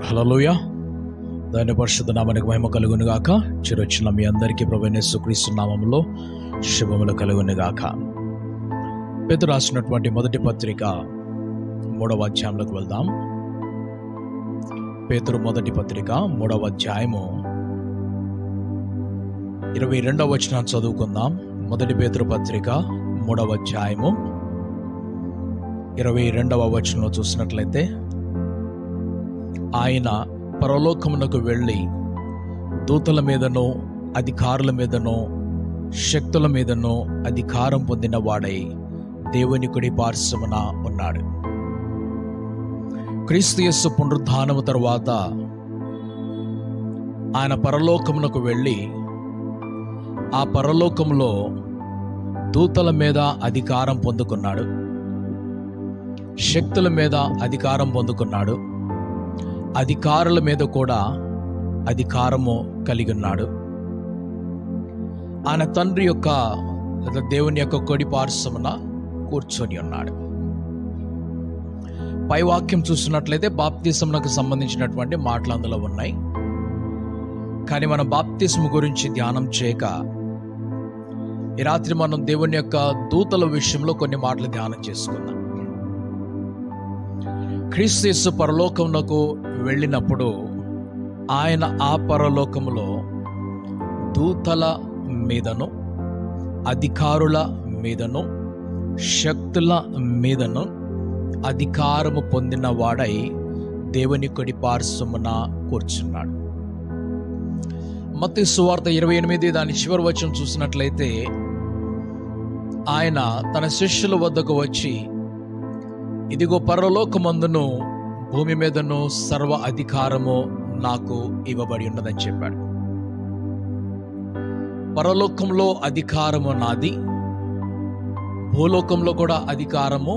హల్లెలూయా. దాని పరిశుద్ధ నామానికి మహిమ కలుగును గాక. చిరొచ్చిన మీ అందరికీ ప్రభువైన యేసుక్రీస్తు నామములో శుభములు కలుగును గాక. పేతురు రాసినటువంటి మొదటి పత్రిక 3వ అధ్యాయంలోకి వెళ్దాం. పేతురు మొదటి పత్రిక 3వ అధ్యాయము 22వ వచనం చదువుకుందాం. మొదటి పేతురు పత్రిక 3వ అధ్యాయము 22వ వచనంలో చూసినట్లయితే, ఆయన పరలోకమునకు వెళ్ళి దూతల మీదనో అధికారుల మీదనో శక్తుల మీదనో అధికారం పొందిన వాడై దేవుని కుడి పార్శ్వమున ఉన్నాడు. క్రీస్తు యేసు పునరుద్ధానము తరువాత ఆయన పరలోకమునకు వెళ్ళి ఆ పరలోకములో దూతల మీద అధికారం పొందుకున్నాడు, శక్తుల మీద అధికారం పొందుకున్నాడు, అధికారుల మీద కూడా అధికారము కలిగి ఉన్నాడు. ఆయన తండ్రి యొక్క దేవుని యొక్క కుడి పార్శ్వమున కూర్చొని ఉన్నాడు. పై వాక్యం చూస్తున్నట్లయితే బాప్తిసమునకు సంబంధించినటువంటి మాటలు అందులో ఉన్నాయి. కానీ మనం బాప్తిస్ము గురించి ధ్యానం చేయక ఈ రాత్రి మనం దేవుని యొక్క దూతల విషయంలో కొన్ని మాటలు ధ్యానం చేసుకుందాం. క్రీస్తు యేసు పరలోకమునకు వెళ్ళినప్పుడు ఆయన ఆ పరలోకములో దూతల మీదను అధికారుల మీదను శక్తుల మీదను అధికారము పొందిన వాడై దేవుని కుడి పార్శ్వమున కూర్చున్నాడు. మత్తయి సువార్త 28 దాని చివరి వచనం చూసినట్లయితే, ఆయన తన శిష్యుల వద్దకు వచ్చి, ఇదిగో పరలోకమందును భూమి మీదను సర్వ అధికారము నాకు ఇవ్వబడి ఉన్నదని చెప్పాడు. పరలోకంలో అధికారము నాది, భూలోకంలో కూడా అధికారము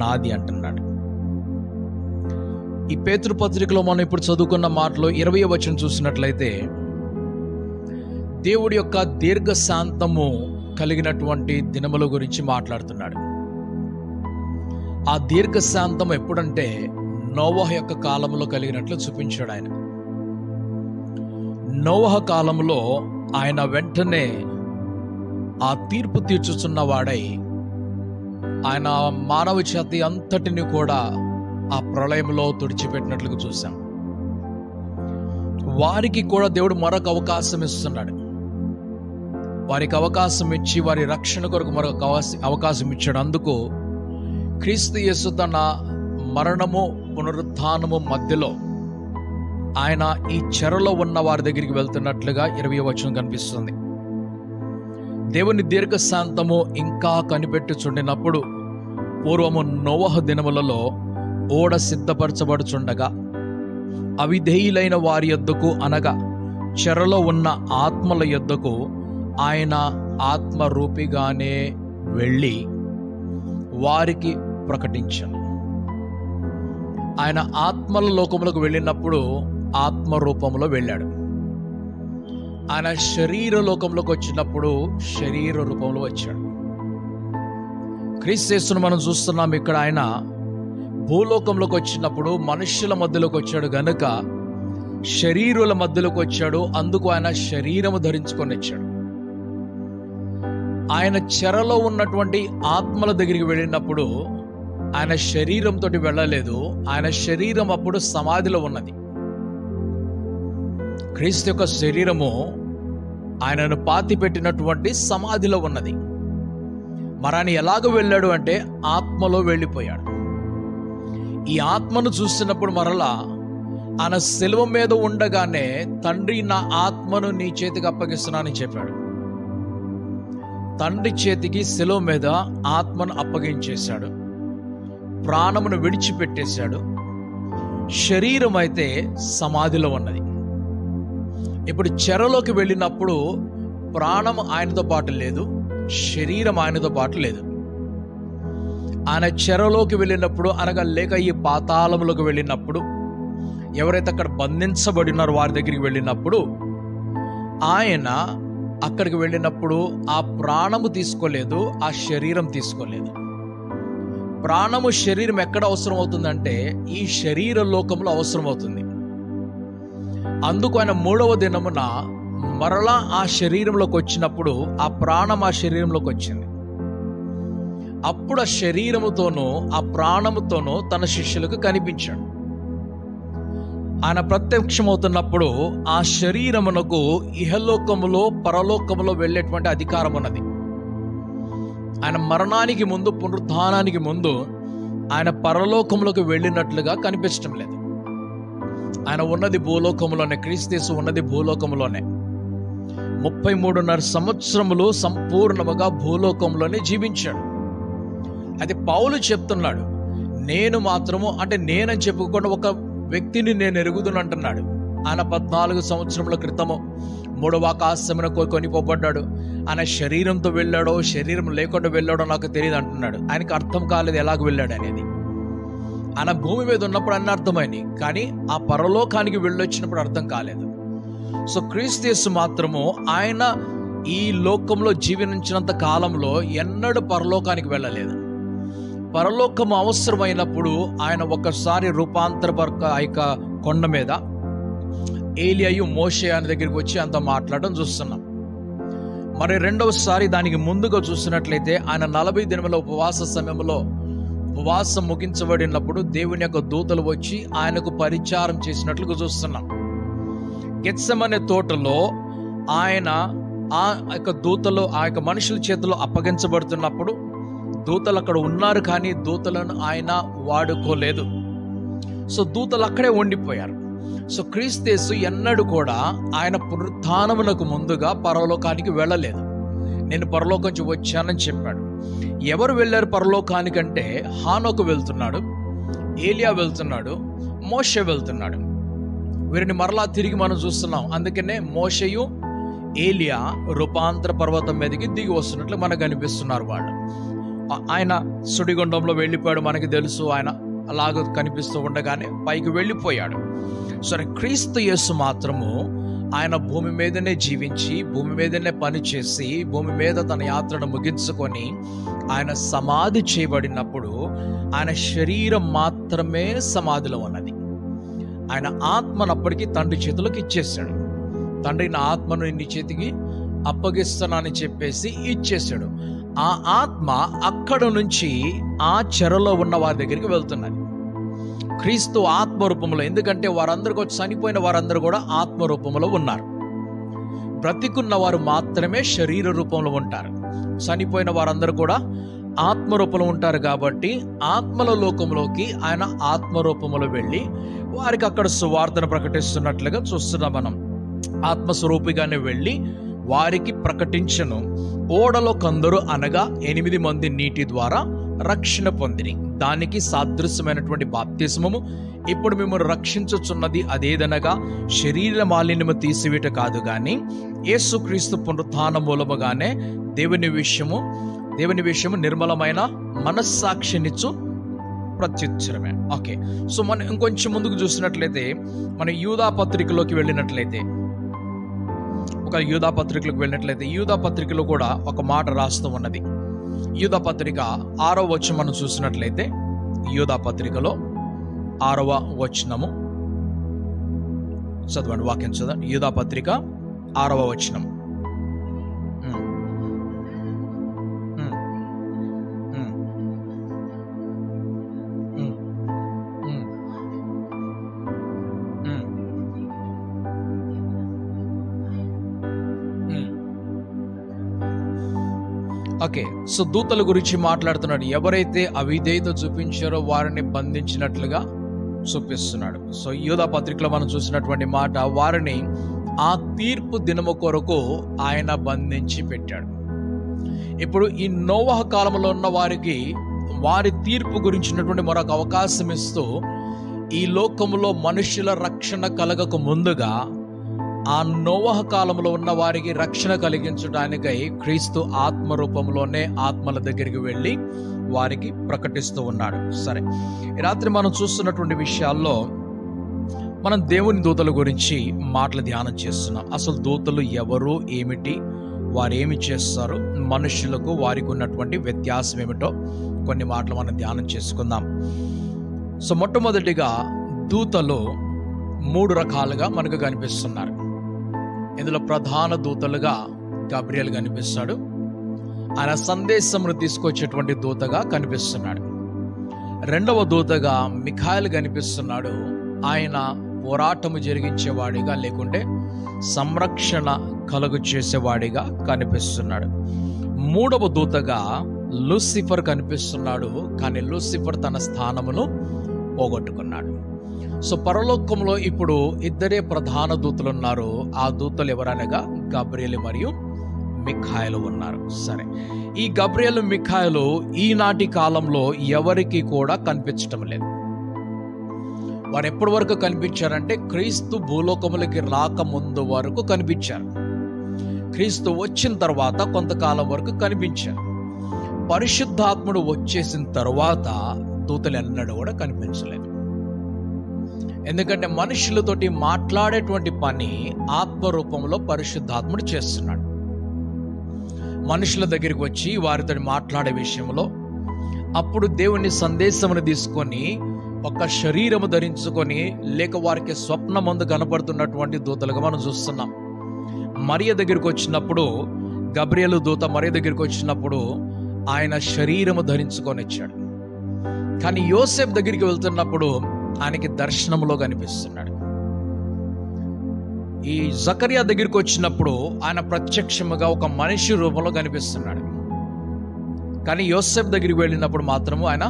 నాది అంటున్నాడు. ఈ పేతురు పత్రికలో మనం ఇప్పుడు చదువుకున్న మాటలో 20వ వచనం చూసినట్లయితే, దేవుడి యొక్క దీర్ఘశాంతము కలిగినటువంటి దినముల గురించి మాట్లాడుతున్నాడు. ఆ దీర్ఘశాంతం ఎప్పుడంటే నోవహు యొక్క కాలంలో కలిగినట్లు చూపించాడు. ఆయన నోవహు కాలంలో ఆయన వెంటనే ఆ తీర్పు తీర్చుచున్న వాడై ఆయన మానవ జాతి అంతటిని కూడా ఆ ప్రళయంలో తుడిచిపెట్టినట్లుగా చూశాం. వారికి కూడా దేవుడు మరొక అవకాశం ఇస్తున్నాడు. వారికి అవకాశం ఇచ్చి వారి రక్షణ కొరకు మరొక అవకాశం ఇచ్చాడు. అందుకు క్రీస్తు యేసు తన మరణము పునరుత్థానము మధ్యలో ఆయన ఈ చెరలో ఉన్న వారి దగ్గరికి వెళ్తున్నట్లుగా 20వ వచనం కనిపిస్తుంది. దేవుని దీర్ఘశాంతము ఇంకా కనిపెట్టుచుండినప్పుడు పూర్వము నోవహు దినములలో ఓడ సిద్ధపరచబడుచుండగా అవిధేయులైన వారి యొద్దకు అనగా చెరలో ఉన్న ఆత్మల యొద్దకు ఆయన ఆత్మరూపిగానే వెళ్ళి వారికి ప్రకటించాను. ఆయన ఆత్మల లోకములకు వెళ్ళినప్పుడు ఆత్మ రూపంలో వెళ్ళాడు. ఆయన శరీర లోకంలోకి వచ్చినప్పుడు శరీర రూపంలో వచ్చాడు. క్రీస్తు యేసును మనం చూస్తున్నాం. ఇక్కడ ఆయన భూలోకంలోకి వచ్చినప్పుడు మనుష్యుల మధ్యలోకి వచ్చాడు గనుక శరీరుల మధ్యలోకి వచ్చాడు. అందుకు ఆయన శరీరము ధరించుకొని వచ్చాడు. ఆయన చెరలో ఉన్నటువంటి ఆత్మల దగ్గరికి వెళ్ళినప్పుడు ఆయన శరీరంతో వెళ్ళలేదు. ఆయన శరీరం అప్పుడు సమాధిలో ఉన్నది. క్రీస్తు యొక్క శరీరము ఆయనను పాతి పెట్టినటువంటి సమాధిలో ఉన్నది. మరి ఆయన ఎలాగ వెళ్ళాడు అంటే ఆత్మలో వెళ్ళిపోయాడు. ఈ ఆత్మను చూసినప్పుడు మరలా ఆయన శిలువ మీద ఉండగానే, తండ్రి నా ఆత్మను నీ చేతికి అప్పగిస్తున్నానని చెప్పాడు. తండ్రి చేతికి శిలువ మీద ఆత్మను అప్పగించేశాడు. ప్రాణమును విడిచిపెట్టేశాడు. శరీరం అయితే సమాధిలో ఉన్నది. ఇప్పుడు చెరలోకి వెళ్ళినప్పుడు ప్రాణం ఆయనతో పాటు లేదు, శరీరం ఆయనతో పాటు లేదు. ఆయన చెరలోకి వెళ్ళినప్పుడు అనగా లేక ఈ పాతాళములోకి వెళ్ళినప్పుడు, ఎవరైతే అక్కడ బంధించబడినారో వారి దగ్గరికి వెళ్ళినప్పుడు, ఆయన అక్కడికి వెళ్ళినప్పుడు ఆ ప్రాణము తీసుకోలేదు, ఆ శరీరం తీసుకోలేదు. ప్రాణము శరీరం ఎక్కడ అవసరం అవుతుందంటే ఈ శరీర లోకంలో అవసరం అవుతుంది. అందుకు ఆయన 3వ దినమున మరలా ఆ శరీరంలోకి వచ్చినప్పుడు ఆ ప్రాణం ఆ శరీరంలోకి వచ్చింది. అప్పుడు ఆ శరీరముతోనూ ఆ ప్రాణముతోనూ తన శిష్యులకు కనిపించాడు. ఆయన ప్రత్యక్షమవుతున్నప్పుడు ఆ శరీరమునకు ఇహలోకములో పరలోకములో వెళ్ళేటువంటి అధికారం ఉన్నది. ఆయన మరణానికి ముందు, పునరుత్థానానికి ముందు ఆయన పరలోకములకు వెళ్ళినట్లుగా కనిపించడం లేదు. ఆయన ఉన్నది భూలోకములోనే. క్రీస్తు ఉన్నది భూలోకములోనే. 33.5 సంవత్సరములు సంపూర్ణముగా భూలోకంలోనే జీవించాడు. అది పౌలు చెప్తున్నాడు, నేను మాత్రము అంటే నేనని చెప్పుకుండా ఒక వ్యక్తిని నేను ఎరుగుదును అంటున్నాడు. ఆయన 14 సంవత్సరముల క్రితము 3వ ఆకాశమున కొనిపోబడ్డాడు. ఆయన శరీరంతో వెళ్ళాడో శరీరం లేకుండా వెళ్ళాడో నాకు తెలియదు అంటున్నాడు. ఆయనకు అర్థం కాలేదు ఎలాగ వెళ్ళాడు అనేది. ఆయన భూమి మీద ఉన్నప్పుడు అన్నీ అర్థమైంది, కానీ ఆ పరలోకానికి వెళ్ళొచ్చినప్పుడు అర్థం కాలేదు. సో క్రీస్తు మాత్రము ఆయన ఈ లోకంలో జీవించినంత కాలంలో ఎన్నడూ పరలోకానికి వెళ్ళలేదు. పరలోకం అవసరమైనప్పుడు ఆయన ఒకసారి రూపాంతరపరక ఆ కొండ మీద ఏలియాయు మోషే ఆయన దగ్గరికి వచ్చి అంత మాట్లాడడం చూస్తున్నాం. మరి రెండవసారి దానికి ముందుగా చూసినట్లయితే ఆయన 40 దినముల ఉపవాస సమయంలో ఉపవాసం ముగించబడినప్పుడు దేవుని యొక్క దూతలు వచ్చి ఆయనకు పరిచారం చేసినట్లుగా చూస్తున్నాం. గెత్సెమనే తోటలో ఆయన ఆ యొక్క దూతలు ఆ యొక్క మనుషుల చేతిలో అప్పగించబడుతున్నప్పుడు దూతలు అక్కడ ఉన్నారు, కానీ దూతలను ఆయన వాడుకోలేదు. సో దూతలు అక్కడే ఉండిపోయారు. సో క్రీస్తు ఎన్నడూ కూడా ఆయన పునరుత్థానమునకు ముందుగా పరలోకానికి వెళ్ళలేదు. నేను పరలోకం నుంచి వచ్చానని చెప్పాడు. ఎవరు వెళ్ళారు పరలోకానికంటే? హానోకు వెళ్తున్నాడు, ఏలియా వెళ్తున్నాడు, మోషే వెళ్తున్నాడు. వీరిని మరలా తిరిగి మనం చూస్తున్నాం. అందుకనే మోషేయు ఏలియా రూపాంతర పర్వతం మీదకి దిగి వస్తున్నట్లు మనకు కనిపిస్తున్నారు. వాళ్ళు ఆయన సుడిగుండంలో వెళ్ళిపోయాడు, మనకి తెలుసు. ఆయన అలాగ కనిపిస్తూ ఉండగానే పైకి వెళ్ళిపోయాడు. సరే, క్రీస్తు యేసు మాత్రము ఆయన భూమి మీదనే జీవించి, భూమి మీదనే పనిచేసి, భూమి మీద తన యాత్రను ముగించుకొని ఆయన సమాధి చేయబడినప్పుడు ఆయన శరీరం మాత్రమే సమాధిలో ఉన్నది. ఆయన ఆత్మనప్పటికీ తండ్రి చేతులకు ఇచ్చేసాడు. తండ్రి నా ఆత్మను నీ చేతికి అప్పగిస్తానని చెప్పేసి ఇచ్చేసాడు. ఆ ఆత్మ అక్కడ నుంచి ఆ చెరలో ఉన్న వారి దగ్గరికి వెళ్తున్నది. క్రీస్తు ఆత్మరూపంలో, ఎందుకంటే వారందరూ చనిపోయిన వారందరూ కూడా ఆత్మరూపంలో ఉన్నారు. బ్రతికున్న వారు మాత్రమే శరీర రూపంలో ఉంటారు. చనిపోయిన వారందరూ కూడా ఆత్మరూపంలో ఉంటారు. కాబట్టి ఆత్మల లోకంలోకి ఆయన ఆత్మరూపంలో వెళ్ళి వారికి అక్కడ సువార్తను ప్రకటిస్తున్నట్లుగా చూస్తున్నాం మనం. ఆత్మస్వరూపిగానే వెళ్ళి వారికి ప్రకటించను. ఓడలో కొందరు అనగా 8 మంది నీటి ద్వారా రక్షణ పొందిరి. దానికి సాదృశ్యమైనటువంటి బాప్తిస్మము ఇప్పుడు మిమ్మల్ని రక్షించుచున్నది అదేదనగా శరీర మాలిన్యము తీసివేట కాదు, గాని యేసుక్రీస్తు పునరుత్థాన మూలముగానే దేవుని విషయము నిర్మలమైన మనస్సాక్షినిచ్చు ప్రత్యుత్తరమే. ఓకే, సో మనం ఇంకొంచెం ముందుకు చూసినట్లయితే మన యూదా పత్రికలోకి వెళ్ళినట్లయితే యూదా పత్రికలో కూడా ఒక మాట రాస్తూ ఉన్నది. యూదా పత్రిక 6వ వచనం మనం చూసినట్లయితే యూదా పత్రికలో 6వ వచనము చదవండి, వాక్యం చదవండి. యూదా పత్రిక 6వ వచనం. ఓకే, సో దూతల గురించి మాట్లాడుతున్నాడు. ఎవరైతే అవిధేయత చూపించారో వారిని బంధించినట్లుగా చూపిస్తున్నాడు. సో యూదా పత్రికలో మనం చూసినటువంటి మాట, వారిని ఆ తీర్పు దినము కొరకు ఆయన బంధించి పెట్టాడు. ఇప్పుడు ఈ నోవహ కాలంలో ఉన్న వారికి వారి తీర్పు గురించినటువంటి మరొక అవకాశం ఇస్తూ ఈ లోకములో మనుషుల రక్షణ కలగక ముందుగా ఆ నోవహ కాలంలో ఉన్న వారికి రక్షణ కలిగించడానికై క్రీస్తు ఆత్మరూపంలోనే ఆత్మల దగ్గరికి వెళ్ళి వారికి ప్రకటిస్తూ ఉన్నాడు. సరే, ఈ రాత్రి మనం చూస్తున్నటువంటి విషయాల్లో మనం దేవుని దూతల గురించి మాటలు ధ్యానం చేస్తున్నాం. అసలు దూతలు ఎవరు, ఏమిటి, వారు ఏమి చేస్తారు, మనుషులకు వారికి ఉన్నటువంటి వ్యత్యాసం ఏమిటో కొన్ని మాటలు మనం ధ్యానం చేసుకుందాం. సో మొట్టమొదటిగా దూతలు మూడు రకాలుగా మనకు కనిపిస్తున్నారు. ఇందులో ప్రధాన దూతలుగా గబ్రియల్ కనిపిస్తాడు. ఆయన సందేశమును తీసుకొచ్చేటువంటి దూతగా కనిపిస్తున్నాడు. రెండవ దూతగా మిఖాయేలు కనిపిస్తున్నాడు. ఆయన పోరాటము జరిగించేవాడిగా లేకుంటే సంరక్షణ కలుగు చేసేవాడిగా కనిపిస్తున్నాడు. మూడవ దూతగా లూసిఫర్ కనిపిస్తున్నాడు. కానీ లూసిఫర్ తన స్థానమును పోగొట్టుకున్నాడు. సో పరలోకంలో ఇప్పుడు ఇద్దరే ప్రధాన దూతలు ఉన్నారు. ఆ దూతలు ఎవరనగా గబ్రియలు మరియు మిఖాయేలు ఉన్నారు. సరే, ఈ గబ్రియలు మిఖాయేలు ఈనాటి కాలంలో ఎవరికి కూడా కనిపించటం లేదు. వారు ఎప్పటి వరకు కనిపించారంటే క్రీస్తు భూలోకములకి రాకముందు వరకు కనిపించారు. క్రీస్తు వచ్చిన తర్వాత కొంతకాలం వరకు కనిపించారు. పరిశుద్ధాత్ముడు వచ్చేసిన తర్వాత దూతలు ఎన్నడూ కూడా కనిపించలేదు. ఎందుకంటే మనుషులతోటి మాట్లాడేటువంటి పని ఆత్మరూపంలో పరిశుద్ధాత్ముడు చేస్తున్నాడు. మనుషుల దగ్గరికి వచ్చి వారితో మాట్లాడే విషయంలో అప్పుడు దేవుని సందేశమును తీసుకొని ఒక శరీరము ధరించుకొని లేక వారికి స్వప్నమందు కనపడుతున్నటువంటి దూతలుగా మనం చూస్తున్నాం. మరియ దగ్గరికి వచ్చినప్పుడు గబ్రియలు దూత మరియ దగ్గరికి వచ్చినప్పుడు ఆయన శరీరము ధరించుకొని వచ్చాడు. కానీ యోసేపు దగ్గరికి వెళ్తున్నప్పుడు ఆయనకి దర్శనంలో కనిపిస్తున్నాడు. ఈ జకరియా దగ్గరికి వచ్చినప్పుడు ఆయన ప్రత్యక్షముగా ఒక మనిషి రూపంలో కనిపిస్తున్నాడు. కానీ యోసేపు దగ్గరికి వెళ్ళినప్పుడు మాత్రము ఆయన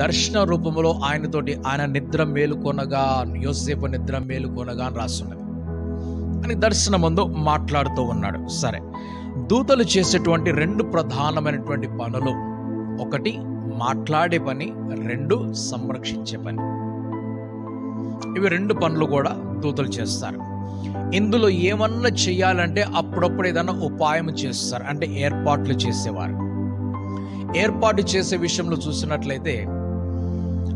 దర్శన రూపంలో ఆయనతోటి ఆయన నిద్ర మేలుకొనగా, యోసేపు నిద్ర మేలుకొనగా అని రాస్తున్నది. అని దర్శనం ముందు మాట్లాడుతూ ఉన్నాడు. సరే, దూతలు చేసేటువంటి రెండు ప్రధానమైనటువంటి పనులు, ఒకటి మాట్లాడే పని, రెండు సంరక్షించే పని. ఇవి రెండు పనులు కూడా దూతలు చేస్తారు. ఇందులో ఏమన్నా చేయాలంటే అప్పుడప్పుడు ఏదన్నా ఉపాయం చేస్తారు, అంటే ఏర్పాట్లు చేసేవారు. ఏర్పాటు చేసే విషయంలో చూసినట్లయితే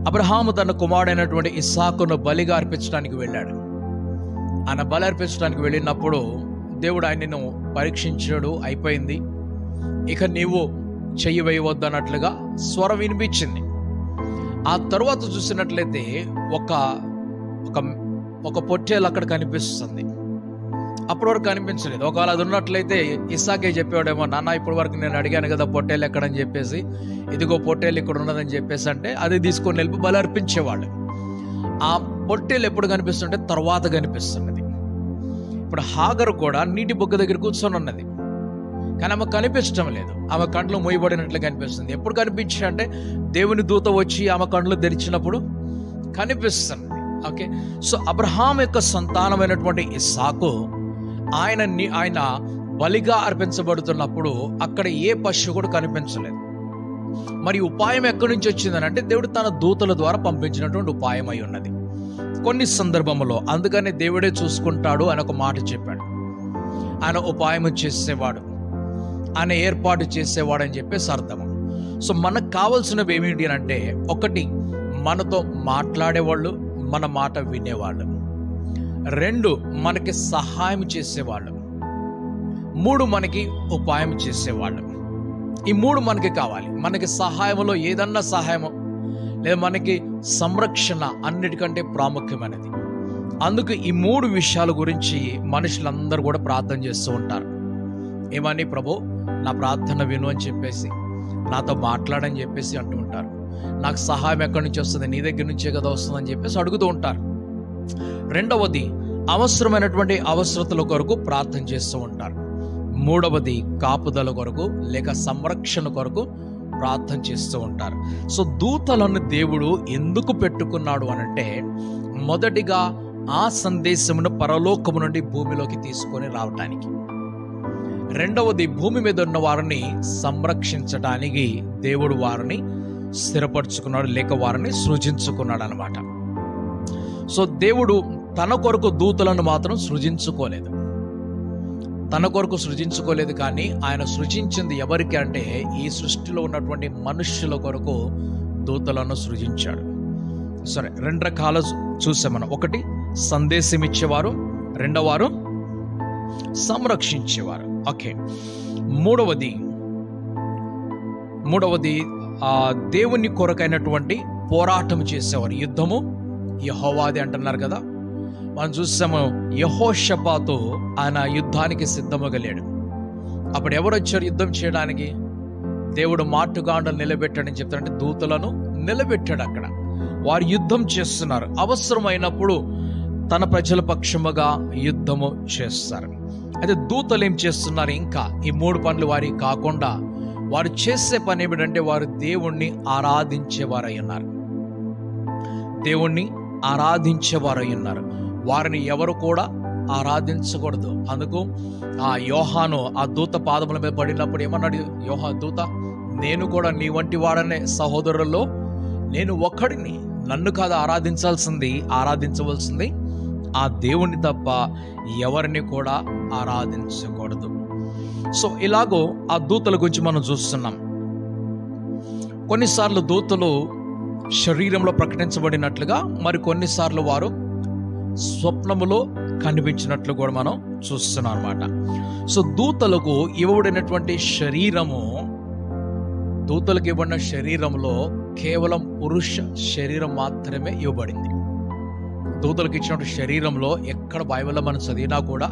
అబ్రహాము తన కుమారుడైనటువంటి ఇస్సాకును బలిగా అర్పించడానికి వెళ్ళాడు. ఆయన బలి అర్పించడానికి వెళ్ళినప్పుడు దేవుడు ఆయనను పరీక్షించాడు. అయిపోయింది, ఇక నీవు చెయ్యి వేయవద్దు అన్నట్లుగా స్వరం వినిపించింది. ఆ తర్వాత చూసినట్లయితే ఒక పొట్టేలు అక్కడ కనిపిస్తుంది. అప్పటి వరకు కనిపించలేదు. ఒకవేళ అది ఉన్నట్లయితే ఇస్సాకే చెప్పేవాడేమో, నాన్న ఇప్పటి వరకు నేను అడిగాను కదా పొట్టేలు ఎక్కడని చెప్పేసి, ఇదిగో పొట్టేలు ఇక్కడ ఉన్నదని చెప్పేసి అంటే అది తీసుకొని వెళ్ళి బలి అర్పించేవాళ్ళు. ఆ పొట్టేలు ఎప్పుడు కనిపిస్తుంటే తర్వాత కనిపిస్తున్నది. ఇప్పుడు హాగరు కూడా నీటి బొగ్గ దగ్గర కూర్చొని ఉన్నది, కానీ ఆమె కనిపించడం లేదు. ఆమె కండ్లు మూయబడినట్లు కనిపిస్తుంది. ఎప్పుడు కనిపించి అంటే దేవుని దూత వచ్చి ఆమె కండ్లు తెరిచినప్పుడు కనిపిస్తుంది. ఓకే, సో అబ్రహాం యొక్క సంతానమైనటువంటి ఇస్సాకు ఆయన బలిగా అర్పించబడుతున్నప్పుడు అక్కడ ఏ పశువు కూడా కనిపించలేదు. మరి ఉపాయం ఎక్కడి నుంచి వచ్చిందని అంటే దేవుడు తన దూతల ద్వారా పంపించినటువంటి ఉపాయం అయి ఉన్నది కొన్ని సందర్భంలో. అందుకని దేవుడే చూసుకుంటాడు అని ఒక మాట చెప్పాడు. ఆయన ఉపాయం చేసేవాడు, ఆయన ఏర్పాటు చేసేవాడు అని చెప్పేసి అర్థము. సో మనకు కావాల్సినవి ఏమిటి అంటే, ఒకటి మనతో మాట్లాడేవాళ్ళు, మన మాట వినేవాళ్ళు. రెండు, మనకి సహాయం చేసేవాళ్ళు. మూడు, మనకి ఉపాయం చేసేవాళ్ళు. ఈ మూడు మనకి కావాలి. మనకి సహాయంలో ఏదన్నా సహాయము లేదా మనకి సంరక్షణ అన్నిటికంటే ప్రాముఖ్యమైనది. అందుకు ఈ మూడు విషయాల గురించి మనుషులందరూ కూడా ప్రార్థన చేస్తూ ఉంటారు. ఏమని, ప్రభు నా ప్రార్థన విను అని చెప్పేసి, నాతో మాట్లాడని చెప్పేసి అంటూ ఉంటారు. నాకు సహాయం ఎక్కడి నుంచి వస్తుంది, నీ దగ్గర నుంచే కదా వస్తుందని చెప్పేసి అడుగుతూ ఉంటారు. రెండవది, అవసరమైనటువంటి అవసరతల కొరకు ప్రార్థన చేస్తూ ఉంటారు. మూడవది, కాపుదల కొరకు లేక సంరక్షణ కొరకు ప్రార్థన చేస్తూ ఉంటారు. సో దూతలను దేవుడు ఎందుకు పెట్టుకున్నాడు అనంటే, మొదటిగా ఆ సందేశమును పరలోకము నుండి భూమిలోకి తీసుకొని రావటానికి. రెండవది, భూమి మీద ఉన్న వారిని సంరక్షించడానికి దేవుడు వారిని స్థిరపరచుకున్నాడు లేక వారిని సృజించుకున్నాడు అన్నమాట. సో దేవుడు తన కొరకు దూతలను మాత్రం సృజించుకోలేదు. తన కొరకు సృజించుకోలేదు, కానీ ఆయన సృజించింది ఎవరికి అంటే ఈ సృష్టిలో ఉన్నటువంటి మనుష్యుల కొరకు దూతలను సృజించాడు. సరే, రెండు రకాలు చూసాం మనం. ఒకటి సందేశం ఇచ్చేవారు, రెండవవారు సంరక్షించేవారు. ఓకే, మూడవది దేవుని కొరకైనటువంటి పోరాటం చేసేవారు. యుద్ధము యెహోవాది అంటున్నారు కదా. మనం చూసాము యెహోషాపాతు ఆయన యుద్ధానికి సిద్ధమగలేడు. అప్పుడు ఎవరు వచ్చారు యుద్ధం చేయడానికి? దేవుడు మాటుగాండలు నిలబెట్టాడని చెప్తాడంటే దూతలను నిలబెట్టాడు. అక్కడ వారు యుద్ధం చేస్తున్నారు. అవసరమైనప్పుడు తన ప్రజల పక్షముగా యుద్ధము చేస్తారు. అయితే దూతలు ఏం చేస్తున్నారు? ఇంకా ఈ 3 పనులు వారికి కాకుండా వారు చేసే పని ఏమిటంటే వారు దేవుణ్ణి ఆరాధించేవారై ఉన్నారు. దేవుణ్ణి ఆరాధించేవారై ఉన్నారు. వారిని ఎవరు కూడా ఆరాధించకూడదు. అందుకు ఆ యోహాను ఆ దూత పాదముల మీద పడినప్పుడు ఏమన్నాడు? దూత, నేను కూడా నీ వంటి వాడనే సహోదరుల్లో నేను ఒక్కడిని. నన్ను కాదు ఆరాధించవలసింది ఆ దేవుణ్ణి తప్ప ఎవరిని కూడా ఆరాధించకూడదు. సో ఇలాగో ఆ దూతల గురించి మనం చూస్తున్నాం. కొన్నిసార్లు దూతలు శరీరంలో ప్రకటించబడినట్లుగా, మరి కొన్నిసార్లు వారు స్వప్నములో కనిపించినట్లు కూడా మనం చూస్తున్నాం అన్నమాట. సో దూతలకు ఇవ్వబడినటువంటి శరీరంలో కేవలం పురుష శరీరం మాత్రమే ఇవ్వబడింది. దూతలకు ఇచ్చినటువంటి శరీరంలో ఎక్కడ బైబిల్లో మనం చదివినా కూడా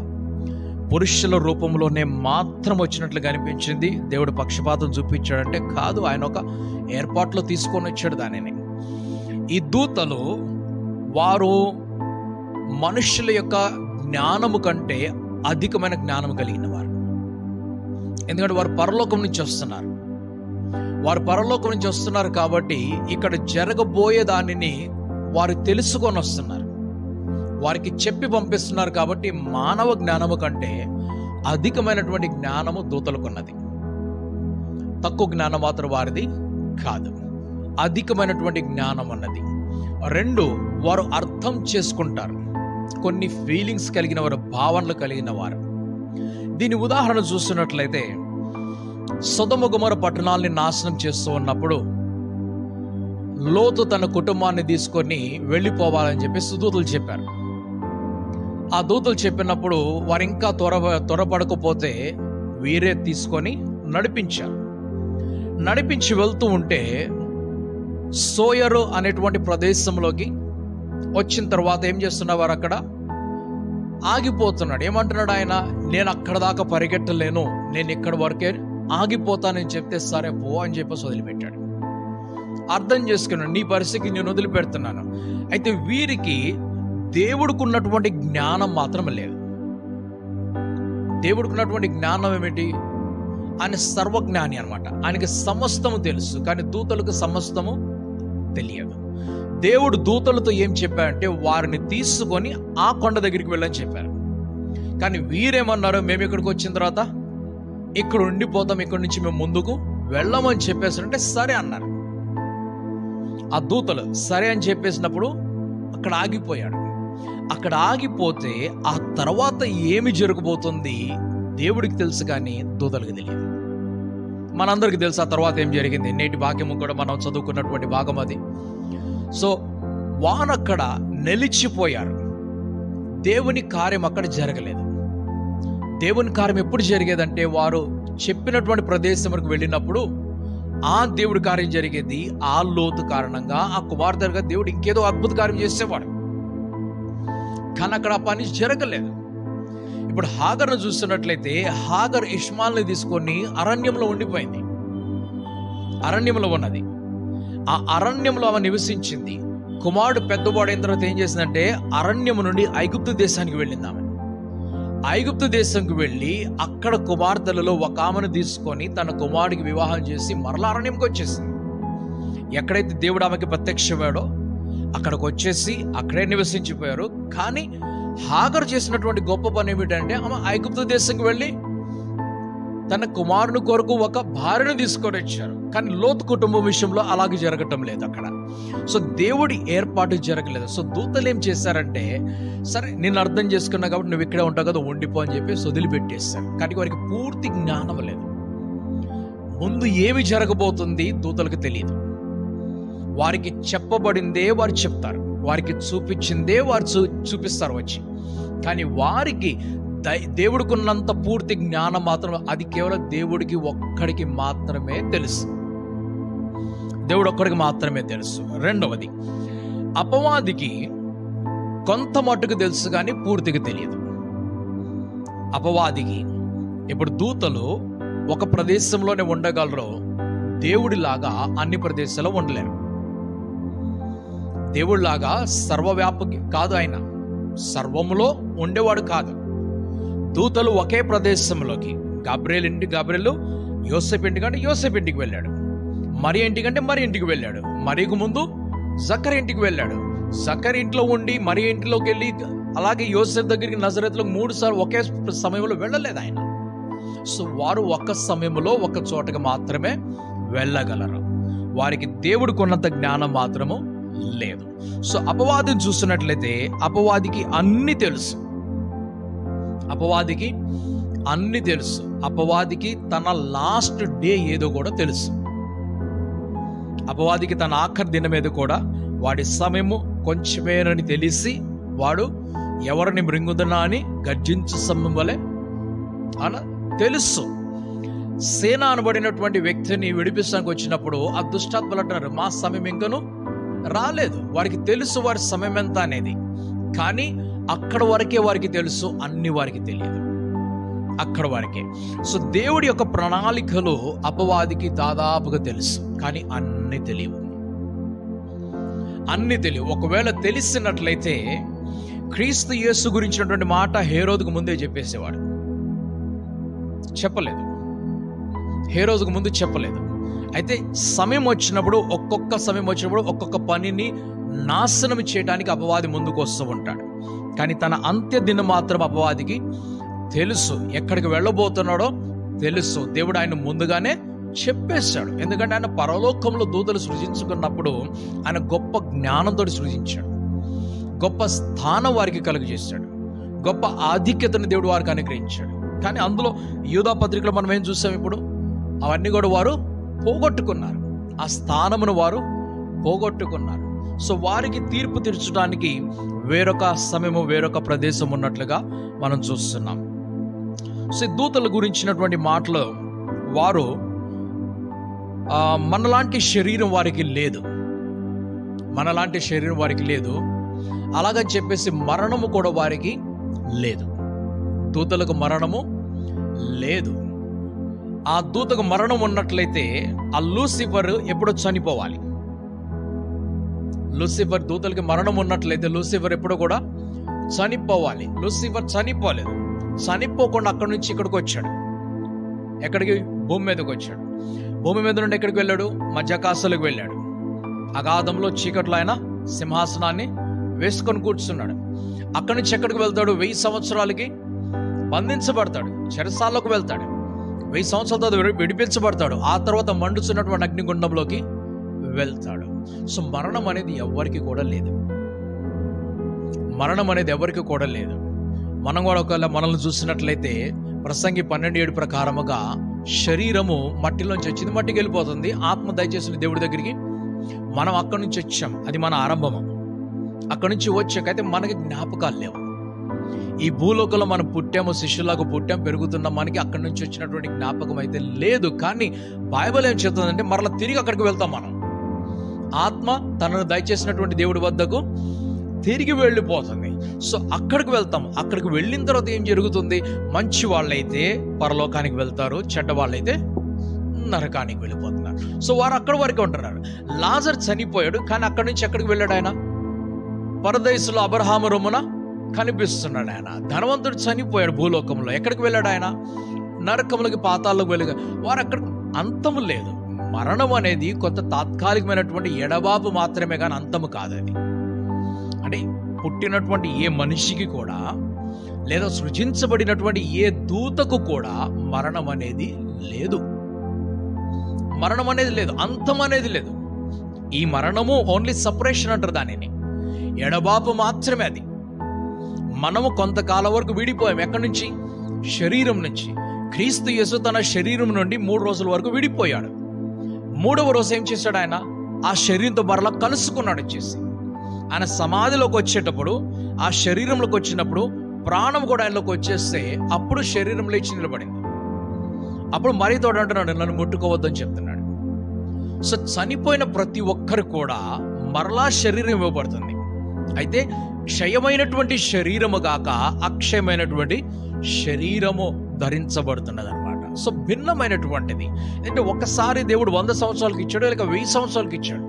పురుషుల రూపంలోనే మాత్రం వచ్చినట్లు కనిపించింది. దేవుడు పక్షపాతం చూపించాడంటే కాదు, ఆయన ఒక ఏర్పాట్లో తీసుకొని వచ్చాడు దానిని. ఈ దూతలు వారు మనుషుల యొక్క జ్ఞానము కంటే అధికమైన జ్ఞానం కలిగిన వారు. ఎందుకంటే వారు పరలోకం నుంచి వస్తున్నారు కాబట్టి ఇక్కడ జరగబోయే దానిని వారు తెలుసుకొని వస్తున్నారు. వారికి చెప్పి పంపిస్తున్నారు కాబట్టి మానవ జ్ఞానము కంటే అధికమైనటువంటి జ్ఞానము దూతలకున్నది. తక్కువ జ్ఞానం మాత్రం వారిది కాదు, అధికమైనటువంటి జ్ఞానం అన్నది. 2, వారు అర్థం చేసుకుంటారు. కొన్ని ఫీలింగ్స్ కలిగిన వారు, భావనలు కలిగిన వారు. దీని ఉదాహరణ చూస్తున్నట్లయితే సొదొమ గొమొర్రా పట్టణాలని నాశనం చేస్తూ ఉన్నప్పుడు లోతు తన కుటుంబాన్ని తీసుకొని వెళ్ళిపోవాలని చెప్పి దూతలు చెప్పారు. ఆ దూతలు చెప్పినప్పుడు వారు ఇంకా త్వరపడకపోతే వీరే తీసుకొని నడిపించి వెళ్తూ ఉంటే సోయరు అనేటువంటి ప్రదేశంలోకి వచ్చిన తర్వాత ఏం చేస్తున్నవారు? అక్కడ ఆగిపోతున్నాడు. ఏమంటున్నాడు ఆయన? నేను అక్కడ దాకా పరిగెట్టలేను, నేను ఇక్కడ వరకే ఆగిపోతానని చెప్తే సరే పో అని చెప్పేసి వదిలిపెట్టాడు. అర్థం చేసుకున్నాడు, నీ పరిస్థితికి నేను వదిలిపెడుతున్నాను. అయితే వీరికి దేవుడికి ఉన్నటువంటి జ్ఞానం మాత్రం లేదు. దేవుడికి ఉన్నటువంటి జ్ఞానం ఏమిటి? ఆయన సర్వజ్ఞాని అన్నమాట. ఆయనకి సమస్తము తెలుసు, కానీ దూతలకు సమస్తము తెలియదు. దేవుడు దూతలతో ఏం చెప్పారంటే వారిని తీసుకొని ఆ కొండ దగ్గరికి వెళ్ళని చెప్పారు. కానీ వీరేమన్నారు? మేము ఇక్కడికి వచ్చిన తర్వాత ఇక్కడ ఉండిపోతాం, ఇక్కడి నుంచి మేము ముందుకు వెళ్ళమని చెప్పేసారంటే సరే అన్నారు. ఆ దూతలు సరే అని చెప్పేసినప్పుడు అక్కడ ఆగిపోయాడు. అక్కడ ఆగిపోతే ఆ తర్వాత ఏమి జరగబోతుంది దేవుడికి తెలుసు, కానీ దూతలకు తెలియదు. మనందరికీ తెలుసు ఆ తర్వాత ఏం జరిగింది. నేటి వాక్యము కూడా మనం చదువుకున్నటువంటి భాగం అది. సో వానక్కడ నిలిచిపోయారు. దేవుని కార్యం అక్కడ జరగలేదు. దేవుని కార్యం ఎప్పుడు జరిగేదంటే వారు చెప్పినటువంటి ప్రదేశం వరకు వెళ్ళినప్పుడు ఆ దేవుడి కార్యం జరిగేది. ఆ లోతు కారణంగా ఆ కుమార్తెగా దేవుడు ఇంకేదో అద్భుత కార్యం చేసేవాడు, కానీ అక్కడ ఆ పని జరగలేదు. ఇప్పుడు హాగర్ను చూస్తున్నట్లయితే హాగర్ ఇష్మాల్ని తీసుకొని అరణ్యంలో ఉండిపోయింది. అరణ్యంలో ఉన్నది. ఆ అరణ్యంలో ఆమె నివసించింది. కుమారుడు పెద్దవాడైన తర్వాత ఏం చేసిందంటే అరణ్యము నుండి ఐగుప్తు దేశానికి వెళ్ళింది. ఆమె ఐగుప్తు దేశంకి వెళ్ళి అక్కడ కుమార్తెలలో ఒక ఆమెను తీసుకొని తన కుమారుడికి వివాహం చేసి మరలా అరణ్యంకి వచ్చేసింది. ఎక్కడైతే దేవుడు ఆమెకి ప్రత్యక్షమాడో అక్కడికి వచ్చేసి అక్కడే నివసించిపోయారు. కానీ హాగర్ చేసినటువంటి గొప్ప పని ఏమిటంటే ఆమె ఐగుప్తు దేశంకి వెళ్ళి తన కుమారుని కొరకు ఒక భార్యను తీసుకొని వచ్చారు. కానీ లోతు కుటుంబం విషయంలో అలాగే జరగటం లేదు అక్కడ. సో దేవుడి ఏర్పాటు జరగలేదు. సో దూతలు ఏం చేశారంటే సరే నేను అర్థం చేసుకున్నా కాబట్టి నువ్వు ఇక్కడే ఉంటావు కదా, ఉండిపో అని చెప్పి వదిలిపెట్టేశారు. కానీ వారికి పూర్తి జ్ఞానం లేదు. ముందు ఏమి జరగబోతుంది దూతలకు తెలియదు. వారికి చెప్పబడిందే వారు చెప్తారు, వారికి చూపించిందే వారు చూపిస్తారు వచ్చి. కానీ వారికి దేవుడికి ఉన్నంత పూర్తి జ్ఞానం మాత్రం అది కేవలం దేవుడికి ఒక్కడికి మాత్రమే తెలుసు. దేవుడు ఒక్కడికి మాత్రమే తెలుసు. రెండవది, అపవాదికి కొంత మట్టుకు తెలుసు కానీ పూర్తిగా తెలియదు. అపవాదికి ఇప్పుడు దూతలు ఒక ప్రదేశంలోనే ఉండగలరు, దేవుడిలాగా అన్ని ప్రదేశాల్లో ఉండలేరు. దేవుడిలాగా సర్వవ్యాపకి కాదు, ఆయన సర్వములో ఉండేవాడు కాదు. దూతలు ఒకే ప్రదేశంలోకి, గాబ్రియేలు యోసేపు ఇంటికంటే యోసేపు ఇంటికి వెళ్ళాడు, మరి ఇంటికంటే మరి ఇంటికి వెళ్ళాడు, మరీకు ముందు జకర్యా ఇంటికి వెళ్ళాడు, జకర్యా ఇంట్లో ఉండి మరి ఇంట్లోకి వెళ్ళి అలాగే యోసేపు దగ్గరికి నజరేతులో 3 సార్లు ఒకే సమయంలో వెళ్ళలేదు ఆయన. సో వారు ఒక్క సమయంలో ఒక చోటకి మాత్రమే వెళ్ళగలరు. వారికి దేవుడికి ఉన్నంత జ్ఞానం మాత్రము లేదు. సో అపవాదిని చూస్తున్నట్లయితే అపవాదికి అన్ని తెలుసు. అపవాదికి అన్ని తెలుసు. అపవాదికి తన లాస్ట్ డే ఏదో కూడా తెలుసు. అపవాదికి తన ఆఖరి దినం ఏదో కూడా వాడి సమయము కొంచెమేనని తెలిసి వాడు ఎవరిని మృంగుదనా అని గర్జించు సమయం వలె అలా తెలుసు. సేన అనబడినటువంటి వ్యక్తిని విడిపించడానికి వచ్చినప్పుడు ఆ దుష్టాత్మలు అంటున్నారు, మా సమయం ఇంకను రాలేదు. వారికి తెలుసు వారి సమయం ఎంత అనేది, కానీ అక్కడ వరకే వారికి తెలుసు, అన్ని వారికి తెలియదు, అక్కడ వరకే. సో దేవుడి యొక్క ప్రణాళికలు అపవాదికి దాదాపుగా తెలుసు, కానీ అన్ని తెలియవు. అన్ని తెలియవు. ఒకవేళ తెలిసినట్లయితే క్రీస్తు యేసు గురించినటువంటి మాట హేరోదుకు ముందే చెప్పేసేవాడు. చెప్పలేదు, హేరోదుకు ముందు చెప్పలేదు. అయితే సమయం వచ్చినప్పుడు, ఒక్కొక్క సమయం వచ్చినప్పుడు ఒక్కొక్క పనిని నాశనం చేయడానికి అపవాది ముందుకు వస్తూ ఉంటాడు. కానీ తన అంత్య దినం మాత్రం అపవాదికి తెలుసు, ఎక్కడికి వెళ్ళబోతున్నాడో తెలుసు. దేవుడు ఆయన ముందుగానే చెప్పేశాడు. ఎందుకంటే ఆయన పరలోకంలో దూతలు సృజించుకున్నప్పుడు ఆయన గొప్ప జ్ఞానంతో సృజించాడు, గొప్ప స్థానం వారికి కలుగజేశాడు, గొప్ప ఆధిక్యతను దేవుడు వారికి అనుగ్రహించాడు. కానీ అందులో యూదా పత్రికలో మనం ఏం చూసాం, ఇప్పుడు అవన్నీ కూడా వారు పోగొట్టుకున్నారు, ఆ స్థానమును వారు పోగొట్టుకున్నారు. సో వారికి తీర్పు తీర్చడానికి వేరొక సమయము, వేరొక ప్రదేశం ఉన్నట్లుగా మనం చూస్తున్నాం. సో దూతల గురించినటువంటి మాటలు, వారు మనలాంటి శరీరం వారికి లేదు, మనలాంటి శరీరం వారికి లేదు. అలాగని చెప్పేసి మరణము కూడా వారికి లేదు. దూతలకు మరణము లేదు. ఆ దూతకు మరణం ఉన్నట్లయితే ఆ లూసిఫర్ ఎప్పుడో చనిపోవాలి. లూసిఫర్, దూతలకి మరణం ఉన్నట్లయితే లూసిఫర్ ఎప్పుడో కూడా చనిపోవాలి. లూసిఫర్ చనిపోలేదు. చనిపోకుండా అక్కడి నుంచి ఇక్కడికి వచ్చాడు. ఎక్కడికి? భూమి మీదకి వచ్చాడు. భూమి మీద నుండి ఎక్కడికి వెళ్ళాడు? మధ్యాకాశాలకు వెళ్ళాడు. అగాధంలో చీకట్లో ఆయన సింహాసనాన్ని వేసుకొని కూర్చున్నాడు. అక్కడి నుంచి ఎక్కడికి వెళ్తాడు? 1000 సంవత్సరాలకి బంధించబడతాడు, చెరసాలకు వెళ్తాడు. 1000 సంవత్సరాల తర్వాత విడిపించబడతాడు. ఆ తర్వాత మండుచున్నటువంటి అగ్నిగుండంలోకి వెళ్తాడు. సో మరణం అనేది ఎవరికి కూడా లేదు. మరణం అనేది ఎవరికి కూడా లేదు. మనం కూడా ఒకవేళ మనల్ని చూసినట్లయితే ప్రసంగి 12:7 ప్రకారముగా శరీరము మట్టిలోంచి వచ్చింది, మట్టికి వెళ్ళిపోతుంది. ఆత్మ దయచేసిన దేవుడి దగ్గరికి మనం అక్కడి నుంచి వచ్చాం, అది మన ఆరంభము. అక్కడి నుంచి వచ్చాకైతే మనకి జ్ఞాపకాలు లేవు. ఈ భూలోకంలో మనం పుట్టాము, శిష్యులాగా పుట్టాం, పెరుగుతున్నాం, మనకి అక్కడి నుంచి వచ్చినటువంటి జ్ఞాపకం అయితే లేదు. కానీ బైబిల్ ఏం చెప్తుందంటే మరలా తిరిగి అక్కడికి వెళ్తాం. మనం ఆత్మ తనను దయచేసినటువంటి దేవుడి వద్దకు తిరిగి వెళ్ళిపోతుంది. సో అక్కడికి వెళ్తాము. అక్కడికి వెళ్ళిన తర్వాత ఏం జరుగుతుంది? మంచి వాళ్ళైతే పరలోకానికి వెళ్తారు, చెడ్డ వాళ్ళైతే నరకానికి వెళ్ళిపోతున్నారు. సో వారు అక్కడి వరకే ఉంటున్నారు. లాజర్ చనిపోయాడు, కానీ అక్కడి నుంచి ఎక్కడికి వెళ్ళాడు? ఆయన పరదేశంలో అబ్రహాము రొమ్మున కనిపిస్తున్నాడు. ఆయన ధనవంతుడు చనిపోయాడు భూలోకంలో. ఎక్కడికి వెళ్ళాడు? ఆయన నరకములకి, పాతాల్లోకి వెళ్ళి. వారు అక్కడ అంతము లేదు. మరణం అనేది కొంత తాత్కాలికమైనటువంటి ఎడబాపు మాత్రమే, కానీ అంతము కాదు అది. అంటే పుట్టినటువంటి ఏ మనిషికి కూడా, లేదా సృజించబడినటువంటి ఏ దూతకు కూడా మరణం అనేది లేదు. మరణం అనేది లేదు, అంతం అనేది లేదు. ఈ మరణము ఓన్లీ సపరేషన్ అంటారు దానిని, ఎడబాపు మాత్రమే అది. మనము కొంతకాలం వరకు విడిపోయాం. ఎక్కడి నుంచి? శరీరం నుంచి. క్రీస్తు యేసు తన శరీరం నుండి 3 రోజుల వరకు విడిపోయాడు. 3వ రోజు ఏం చేశాడు? ఆయన ఆ శరీరంతో మరలా కలుసుకున్నాడు. వచ్చేసి ఆయన సమాధిలోకి వచ్చేటప్పుడు, ఆ శరీరంలోకి వచ్చినప్పుడు ప్రాణం కూడా ఆయనలోకి వచ్చేస్తే అప్పుడు శరీరం లేచి నిలబడింది. అప్పుడు మరీ తోడు అంటున్నాడు, నన్ను ముట్టుకోవద్దని చెప్తున్నాడు. సో చనిపోయిన ప్రతి ఒక్కరు కూడా మరలా శరీరం ఇవ్వబడుతుంది. అయితే క్షయమైనటువంటి శరీరము కాక అక్షయమైనటువంటి శరీరము ధరించబడుతున్నది అనమాట. సో భిన్నమైనటువంటిది. అంటే ఒక్కసారి దేవుడు 100 సంవత్సరాలకు ఇచ్చాడు, లేక 1000 సంవత్సరాలకు ఇచ్చాడు.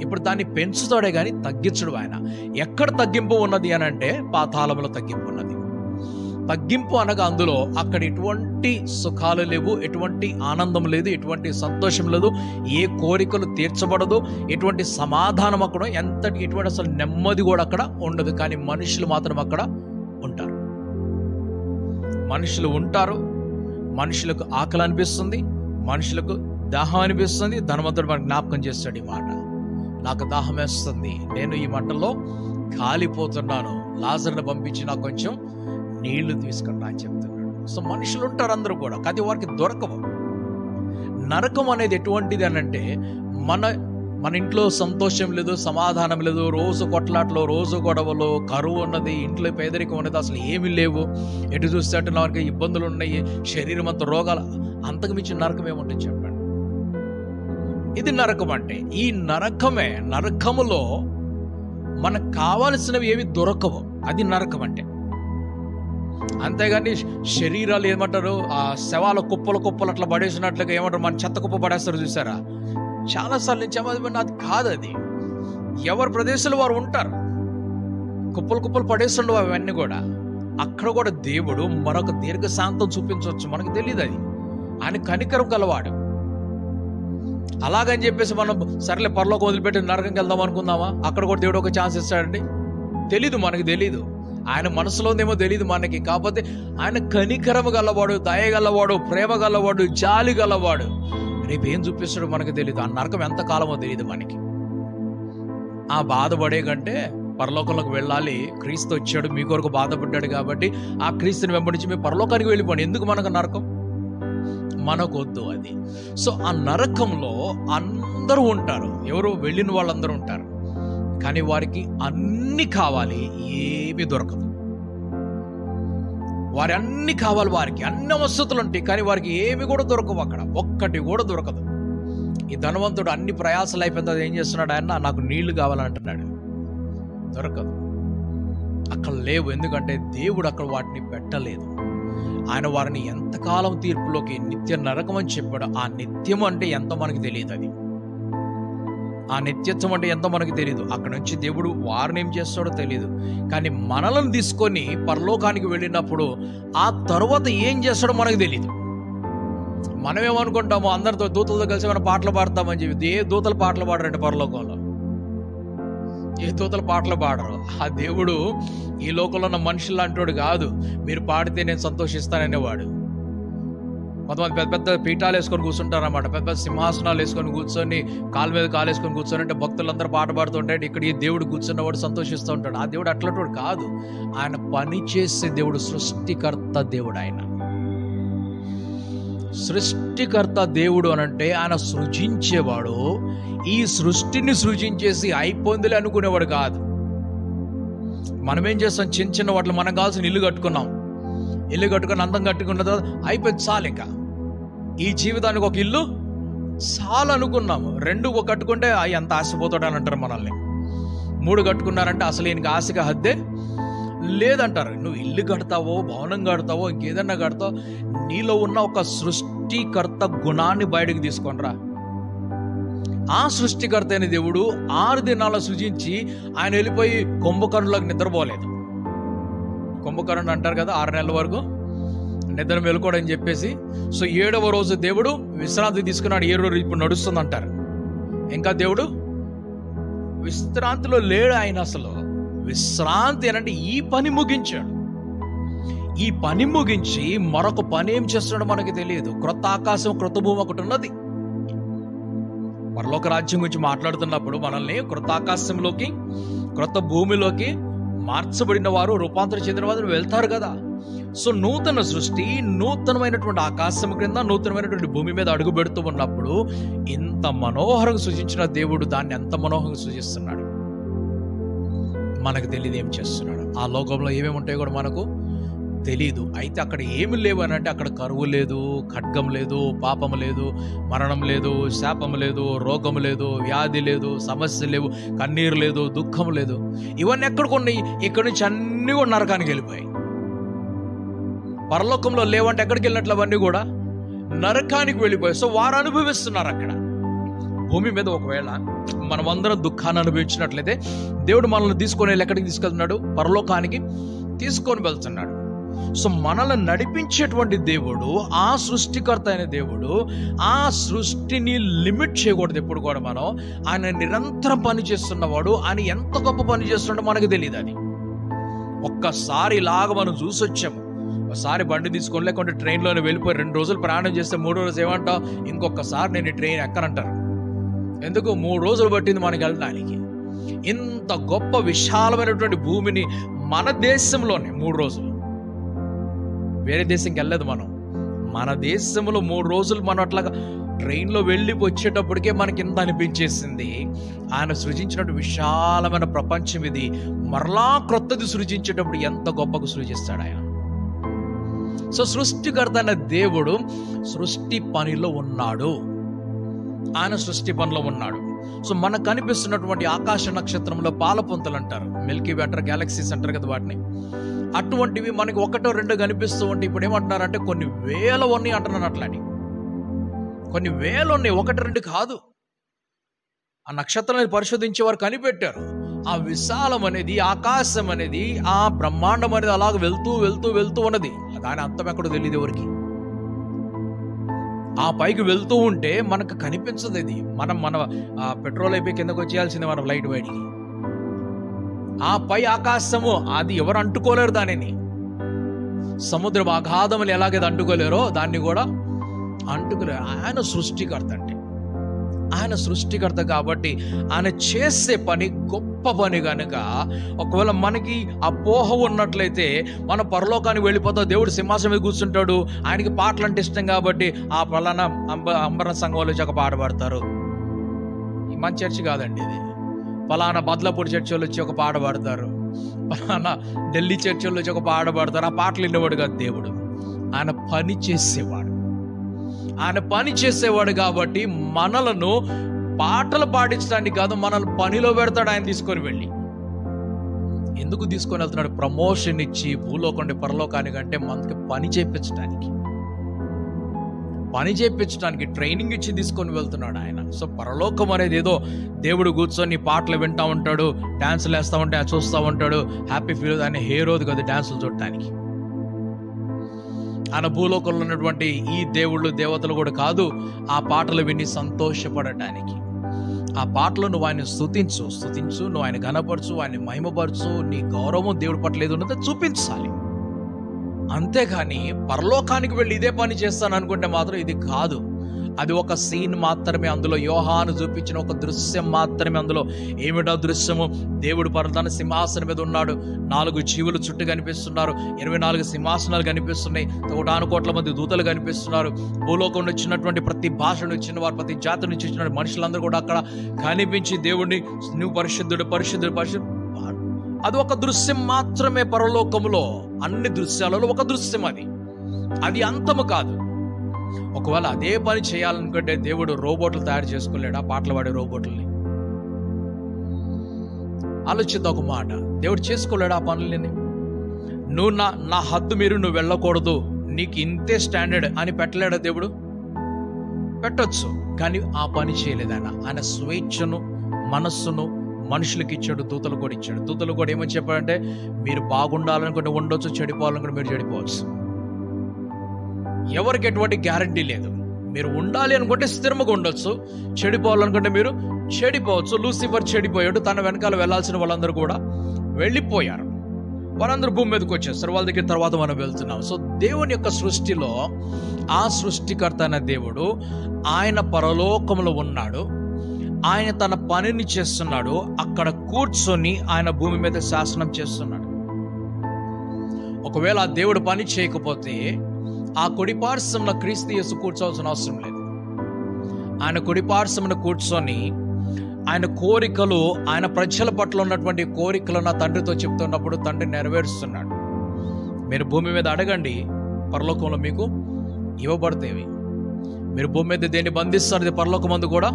ఇప్పుడు దాన్ని పెంచుతాడే కానీ తగ్గించడు ఆయన. ఎక్కడ తగ్గింపు ఉన్నది అని అంటే పాతాళంలో తగ్గింపు ఉన్నది. తగ్గింపు అనగా అందులో అక్కడ ఎటువంటి సుఖాలు లేవు, ఎటువంటి ఆనందం లేదు, ఎటువంటి సంతోషం లేదు, ఏ కోరికలు తీర్చబడదు, ఎటువంటి సమాధానం అక్కడ, ఎటువంటి అసలు నెమ్మది కూడా అక్కడ ఉండదు. కానీ మనుషులు మాత్రం అక్కడ ఉంటారు. మనుషులు ఉంటారు. మనుషులకు ఆకలి అనిపిస్తుంది, మనుషులకు దాహం అనిపిస్తుంది. ధనవంతుడు మనకు జ్ఞాపకం చేస్తాడు ఈ మాట, నాకు దాహం వేస్తుంది, నేను ఈ మంటల్లో కాలిపోతున్నాను, లాజరుని పంపించి నాకు కొంచెం నీళ్లు తీసుకుని అని చెప్తున్నాడు. సో మనుషులు ఉంటారు అందరూ కూడా, కానీ వారికి దొరకవు. నరకం అనేది ఎటువంటిది అని అంటే మన ఇంట్లో సంతోషం లేదు, సమాధానం లేదు, రోజు కొట్లాట్లు, రోజు గొడవలు, కరువు ఉన్నది, ఇంట్లో పేదరికం ఉన్నది, అసలు ఏమీ లేవు, ఎటు చూస్తే అటు వారికి ఇబ్బందులు ఉన్నాయి, శరీరం అంత రోగాలు, అంతకు మించిన నరకం ఏముంటుంది చెప్పండి. ఇది నరకం అంటే. ఈ నరకములో మనకు కావాల్సినవి ఏవి దొరకవు, అది నరకం అంటే. అంతేగాని శరీరాలు ఏమంటారు, ఆ శవాల కుప్పలు అట్లా పడేసినట్లుగా ఏమంటారు, మన చెత్త కుప్ప పడేస్తారు చూసారా, చాలాసార్లు నేను చెప్పాలి, అది కాదు. అది ఎవరి ప్రదేశంలో వారు ఉంటారు, కుప్పలు పడేస్తుండవు అవన్నీ కూడా. అక్కడ కూడా దేవుడు మరొక దీర్ఘశాంతం చూపించవచ్చు, మనకు తెలియదు. అది ఆయన కనికరం గలవాడు. అలాగని చెప్పేసి మనం సర్లే పరలోకం వదిలిపెట్టి నరకంకి వెళ్దాం అనుకుందామా? అక్కడ కూడా దేవుడు ఒక ఛాన్స్ ఇస్తాడండి? తెలీదు, మనకు తెలీదు. ఆయన మనసులో ఉందేమో తెలియదు మనకి. కాకపోతే ఆయన కనికరము గలవాడు, దయ గలవాడు, ప్రేమ గలవాడు, జాలి గలవాడు. రేపు ఏం చూపిస్తాడో మనకు తెలియదు. ఆ నరకం ఎంత కాలమో తెలియదు మనకి. ఆ బాధపడే కంటే పరలోకంలోకి వెళ్ళాలి. క్రీస్తు వచ్చాడు, మీ కొరకు బాధపడ్డాడు కాబట్టి ఆ క్రీస్తుని వెంబడించి మీ పరలోకానికి వెళ్ళిపోండి. ఎందుకు మనకు నరకం? మనకొద్దు అది. సో ఆ నరకంలో అందరూ ఉంటారు, ఎవరు వెళ్ళిన వాళ్ళందరూ ఉంటారు. కానీ వారికి అన్ని కావాలి, ఏమీ దొరకదు. వారి అన్ని కావాలి, వారికి అన్ని వసతులు ఉంటాయి, కానీ వారికి ఏమి కూడా దొరకవు. అక్కడ ఒక్కటి కూడా దొరకదు. ఈ ధనవంతుడు అన్ని ప్రయాసాలు అయిపోయింది, అది ఏం చేస్తున్నాడు, ఆయన నాకు నీళ్లు కావాలంటున్నాడు, దొరకదు. అక్కడ లేవు, ఎందుకంటే దేవుడు అక్కడ వాటిని పెట్టలేదు. ఆయన వారిని ఎంతకాలం తీర్పులోకి, నిత్య నరకం అని చెప్పాడు. ఆ నిత్యం అంటే ఎంతో మనకి తెలియదు. అది ఆ నిత్యత్వం అంటే ఎంతో మనకి తెలియదు. అక్కడ నుంచి దేవుడు వారిని ఏం చేస్తాడో తెలియదు. కానీ మనలను తీసుకొని పరలోకానికి వెళ్ళినప్పుడు ఆ తర్వాత ఏం చేస్తాడో మనకు తెలియదు. మనమేమనుకుంటాము, అందరితో దూతలతో కలిసి మనం పాటలు పాడతామని చెప్పి. ఏ దూతలు పాటలు పాడరంటే పరలోకంలో? ఏ దూతలు పాటలు పాడరు. ఆ దేవుడు ఈ లోకంలో ఉన్న మనుషులు అంటాడు కాదు, మీరు పాడితే నేను సంతోషిస్తాననేవాడు. కొంతమంది పెద్ద పెద్ద పీఠాలు వేసుకొని కూర్చుంటారన్నమాట, పెద్ద పెద్ద సింహాసనాలు వేసుకొని కూర్చొని, కాలు మీద కాలు వేసుకొని కూర్చొని, అంటే భక్తులందరూ పాట పాడుతుంటాడు. ఇక్కడ ఈ దేవుడు కూర్చున్నవాడు సంతోషిస్తూ ఉంటాడు. ఆ దేవుడు అట్లాంటి కాదు. ఆయన పని చేసే దేవుడు, సృష్టికర్త దేవుడు. ఆయన సృష్టికర్త దేవుడు అనంటే ఆయన సృజించేవాడు. ఈ సృష్టిని సృజించేసి అయిపోయిందిలే అనుకునేవాడు కాదు. మనమేం చేస్తాం, చిన్న చిన్న వాటిలో మనకు కావాల్సిన ఇల్లు కట్టుకున్నాం, ఇల్లు కట్టుకొని అందం కట్టుకున్న తర్వాత అయిపోయింది, చాలు, ఇంకా ఈ జీవితానికి ఒక ఇల్లు చాలు అనుకున్నాము. 2 కట్టుకుంటే ఎంత ఆశపోతాడు అని అంటారు మనల్ని. 3 కట్టుకున్నారంటే అసలు ఈయనకి ఆశగా హద్దే లేదంటారు. నువ్వు ఇల్లు కడతావో, భవనం కడతావో, ఇంకేదన్నా కడతావో, నీలో ఉన్న ఒక సృష్టికర్త గుణాన్ని బయటకు తీసుకొనిరా. ఆ సృష్టికర్త అయిన దేవుడు 6 దినాలు సృజించి ఆయన వెళ్ళిపోయి కుంభకర్ణులకు నిద్రపోలేదు. కుంభకర్ణుడు అంటారు కదా 6 నెలల వరకు నిద్ర మెలుకోడని చెప్పేసి. సో 7వ రోజు దేవుడు విశ్రాంతి తీసుకున్నాడు. 7వ రోజు ఇప్పుడు నడుస్తుంది అంటారు. ఇంకా దేవుడు విశ్రాంతిలో లేడు. ఆయన అసలు విశ్రాంతి అంటే ఈ పని ముగించాడు. ఈ పని ముగించి మరొక పని ఏం చేస్తున్నాడో మనకి తెలియదు. క్రొత్త ఆకాశం, క్రొత్త భూమి ఒకటి ఉన్నది. పరలోక రాజ్యం గురించి మాట్లాడుతున్నప్పుడు మనల్ని క్రొత్త ఆకాశంలోకి, క్రొత్త భూమిలోకి మార్చబడిన వారు, రూపాంతరం చెందిన వారు వెళ్తారు కదా. సో నూతన సృష్టి, నూతనమైనటువంటి ఆకాశం క్రింద, నూతనమైనటువంటి భూమి మీద అడుగు పెడుతూ ఉన్నప్పుడు ఇంత మనోహరంగా సృజించిన దేవుడు దాన్ని ఎంత మనోహరంగా సృజిస్తున్నాడు మనకు తెలియదు ఏం చేస్తున్నాడు. ఆ లోకంలో ఏమేమి ఉంటాయో కూడా మనకు తెలీదు. అయితే అక్కడ ఏమి లేవు అని అంటే, అక్కడ కరువు లేదు, ఖడ్గం లేదు, పాపం లేదు, మరణం లేదు, శాపం లేదు, రోగం లేదు, వ్యాధి లేదు, సమస్య లేవు, కన్నీరు లేదు, దుఃఖం లేదు. ఇవన్నీ ఎక్కడికి ఇక్కడి నుంచి అన్నీ కూడా నరకానికి వెళ్ళిపోయాయి. పరలోకంలో లేవంటే ఎక్కడికి వెళ్ళినట్లు అవన్నీ కూడా నరకానికి వెళ్ళిపోయాయి. సో వారు అనుభవిస్తున్నారు అక్కడ. భూమి మీద ఒకవేళ మనం అందరం దుఃఖాన్ని అనుభవించినట్లయితే దేవుడు మనల్ని తీసుకొని వెళ్ళి ఎక్కడికి తీసుకెళ్తున్నాడు? పరలోకానికి తీసుకొని వెళ్తున్నాడు. సో మనల్ని నడిపించేటువంటి దేవుడు, ఆ సృష్టికర్త అయిన దేవుడు, ఆ సృష్టిని లిమిట్ చేయకూడదు ఎప్పుడు కూడా. మనం ఆయన నిరంతరం పని చేస్తున్నవాడు. ఆయన ఎంత గొప్ప పని చేస్తున్నాడో మనకు తెలియదు. అది ఒక్కసారి ఇలాగ మనం చూసి వచ్చాము. ఒకసారి బండి తీసుకొని లేకుంటే ట్రైన్లోనే వెళ్ళిపోయి 2 రోజులు ప్రయాణం చేస్తే 3వ రోజు ఏమంటావు? ఇంకొకసారి నేను ఈ ట్రైన్ ఎక్కనంటారు. ఎందుకు? 3 రోజులు పట్టింది మనకి వెళ్ళడానికి. ఇంత గొప్ప విశాలమైనటువంటి భూమిని మన దేశంలోనే 3 రోజులు, వేరే దేశంకి వెళ్ళలేదు మనం. మన దేశంలో 3 రోజులు మనం అట్లాగా ట్రైన్లో వెళ్ళి వచ్చేటప్పటికే మనకి ఇంత అనిపించేసింది. ఆయన సృజించినట్టు విశాలమైన ప్రపంచం ఇది. మరలా క్రొత్తది సృజించేటప్పుడు ఎంత గొప్పగా సృజిస్తాడు ఆయన. సో సృష్టికర్త అనే దేవుడు సృష్టి పనిలో ఉన్నాడు. ఆయన సృష్టి పనిలో ఉన్నాడు. సో మనకు కనిపిస్తున్నటువంటి ఆకాశ నక్షత్రంలో పాలపుంతలు అంటారు, మిల్కీ వే అంటారు, గ్యాలక్సీస్ అంటారు కదా వాటిని. అటువంటివి మనకి 1, 2 కనిపిస్తూ ఉంటే ఇప్పుడు ఏమంటున్నారంటే కొన్ని వేల ఉన్నాయి అంటున్నారు. అట్లాంటి కొన్ని వేలు ఉన్నాయి, 1, 2 కాదు. ఆ నక్షత్రాన్ని పరిశోధించే వారు కనిపెట్టారు. ఆ విశాలం అనేది, ఆకాశం అనేది, ఆ బ్రహ్మాండం అనేది అలాగ వెళ్తూ వెళ్తూ వెళ్తూ ఉన్నది. దాని అంతం ఎక్కడో తెలియదు ఎవరికి. ఆ పైకి వెళ్తూ ఉంటే మనకు కనిపించదు. ఇది మన పెట్రోల్ అయిపోయి కిందకు వచ్చేయాల్సిందే మన ఫ్లైట్ బయటికి. ఆ పై ఆకాశము అది ఎవరు అంటుకోలేరు. దానిని సముద్రం అగాధములు ఎలాగైతే అంటుకోలేరో దాన్ని కూడా అంటుకోలేరు. ఆయన సృష్టికర్త. అంటే ఆయన సృష్టికర్త కాబట్టి ఆయన చేసే పని గొప్ప పని కనుక ఒకవేళ మనకి అపోహ ఉన్నట్లయితే మన పరలోకానికి వెళ్ళిపోతాం, దేవుడు సింహాసనం మీద కూర్చుంటాడు, ఆయనకి పాటలు అంటే ఇష్టం కాబట్టి ఆ పలానా అంబర సంఘం వాళ్ళు ఒక పాట పాడతారు. మన చర్చి కాదండి ఇది. పలానా బద్లాపూర్ చర్చి వాళ్ళు వచ్చి ఒక పాట పాడతారు, పలానా ఢిల్లీ చర్చి వాళ్ళు వచ్చి ఒక పాట పాడతారు. ఆ పాటలు వినేవాడు కాదు దేవుడు. ఆయన పని చేసేవాడు. ఆయన పని చేసేవాడు కాబట్టి మనలను పాటలు పాడించడానికి కాదు, మనల్ని పనిలో పెడతాడు ఆయన తీసుకొని వెళ్ళి. ఎందుకు తీసుకొని వెళ్తున్నాడు? ప్రమోషన్ ఇచ్చి భూలోకండి పరలోకానికి అంటే మనకి పని చేయించడానికి ట్రైనింగ్ ఇచ్చి తీసుకొని వెళ్తున్నాడు ఆయన. సో పరలోకం అనేది ఏదో దేవుడు కూర్చొని పాటలు వింటా ఉంటాడు, డాన్సులు వేస్తూ ఉంటే చూస్తూ ఉంటాడు, హ్యాపీ ఫీల్. ఆయన హీరోది కదా డాన్సులు చూడటానికి. ఆయన భూలోకంలో ఉన్నటువంటి ఈ దేవుళ్ళు దేవతలు కూడా కాదు ఆ పాటలు విని సంతోషపడటానికి. ఆ పాటలు నువ్వు ఆయన స్తుతించు, నువ్వు ఆయన ఘనపరచు, ఆయన మహిమపరచు, నీ గౌరవం దేవుడి పట్ల ఏది ఉన్నదో చూపించాలి. అంతేగాని పరలోకానికి వెళ్ళి ఇదే పని చేస్తాను అనుకుంటే మాత్రం ఇది కాదు. అది ఒక సీన్ మాత్రమే. అందులో యోహాను చూపించిన ఒక దృశ్యం మాత్రమే. అందులో ఏమిటో దృశ్యము? దేవుడు పరదాన సింహాసనం మీద ఉన్నాడు, 4 జీవులు చుట్టూ కనిపిస్తున్నారు, 24 సింహాసనాలు కనిపిస్తున్నాయి, 1 కోట్ల మంది దూతలు కనిపిస్తున్నారు. భూలోకం నుంచి వచ్చినటువంటి ప్రతి భాష నుంచి వచ్చిన వారు, ప్రతి జాతి నుంచి వచ్చిన మనుషులందరూ కూడా అక్కడ కనిపించి దేవుడిని నువ్వు పరిశుద్ధుడు పరిశుద్ధుడు పరిశుద్ధుడు. అది ఒక దృశ్యం మాత్రమే. పరలోకములో అన్ని దృశ్యాలలో ఒక దృశ్యం. అది అంతము కాదు. ఒకవేళ అదే పని చేయాలనుకుంటే దేవుడు రోబోట్లు తయారు చేసుకోలేడా? పాటలు పాడే రోబోట్లని. ఆలోచిద్దాం ఒక మాట. దేవుడు చేసుకోలేడా ఆ పనులని? నువ్వు నా హద్దు మీరు నువ్వు వెళ్ళకూడదు, నీకు ఇంతే స్టాండర్డ్ అని పెట్టలేడా దేవుడు? పెట్టొచ్చు, కానీ ఆ పని చేయలేదు ఆయన. ఆయన స్వేచ్ఛను, మనస్సును మనుషులకి ఇచ్చాడు, దూతలు కూడా ఇచ్చాడు. దూతలు కూడా ఏమని చెప్పాడంటే, మీరు బాగుండాలనుకుంటే ఉండొచ్చు, చెడిపోవాలనుకుంటే మీరు చెడిపోవచ్చు. ఎవరికి ఎటువంటి గ్యారంటీ లేదు. మీరు ఉండాలి అనుకుంటే స్థిరంగా ఉండొచ్చు, చెడిపోవాలనుకుంటే మీరు చెడిపోవచ్చు. లూసిఫర్ చెడిపోయాడు, తన వెనకాల వెళ్లాల్సిన వాళ్ళందరూ కూడా వెళ్ళిపోయారు. వాళ్ళందరూ భూమి మీదకి వచ్చేస్తారు, వాళ్ళ దగ్గర తర్వాత మనం వెళ్తున్నాం. సో దేవుని యొక్క సృష్టిలో ఆ సృష్టికర్త అనే దేవుడు ఆయన పరలోకంలో ఉన్నాడు. ఆయన తన పనిని చేస్తున్నాడు. అక్కడ కూర్చొని ఆయన భూమి మీద శాసనం చేస్తున్నాడు. ఒకవేళ ఆ దేవుడు పని చేయకపోతే ఆ కుడిపార్శ్వంలో క్రీస్తు యేసు కూర్చోవాల్సిన అవసరం లేదు. ఆయన కుడిపార్శ్వంలో కూర్చొని ఆయన కోరికలు, ఆయన ప్రజల పట్ల ఉన్నటువంటి కోరికలు నా తండ్రితో చెప్తున్నప్పుడు తండ్రి నెరవేరుస్తున్నాడు. మీరు భూమి మీద అడగండి, పరలోకంలో మీకు ఇవ్వబడతాయి. మీరు భూమి మీద దేన్ని బంధిస్తారు, అది పరలోకమందు కూడా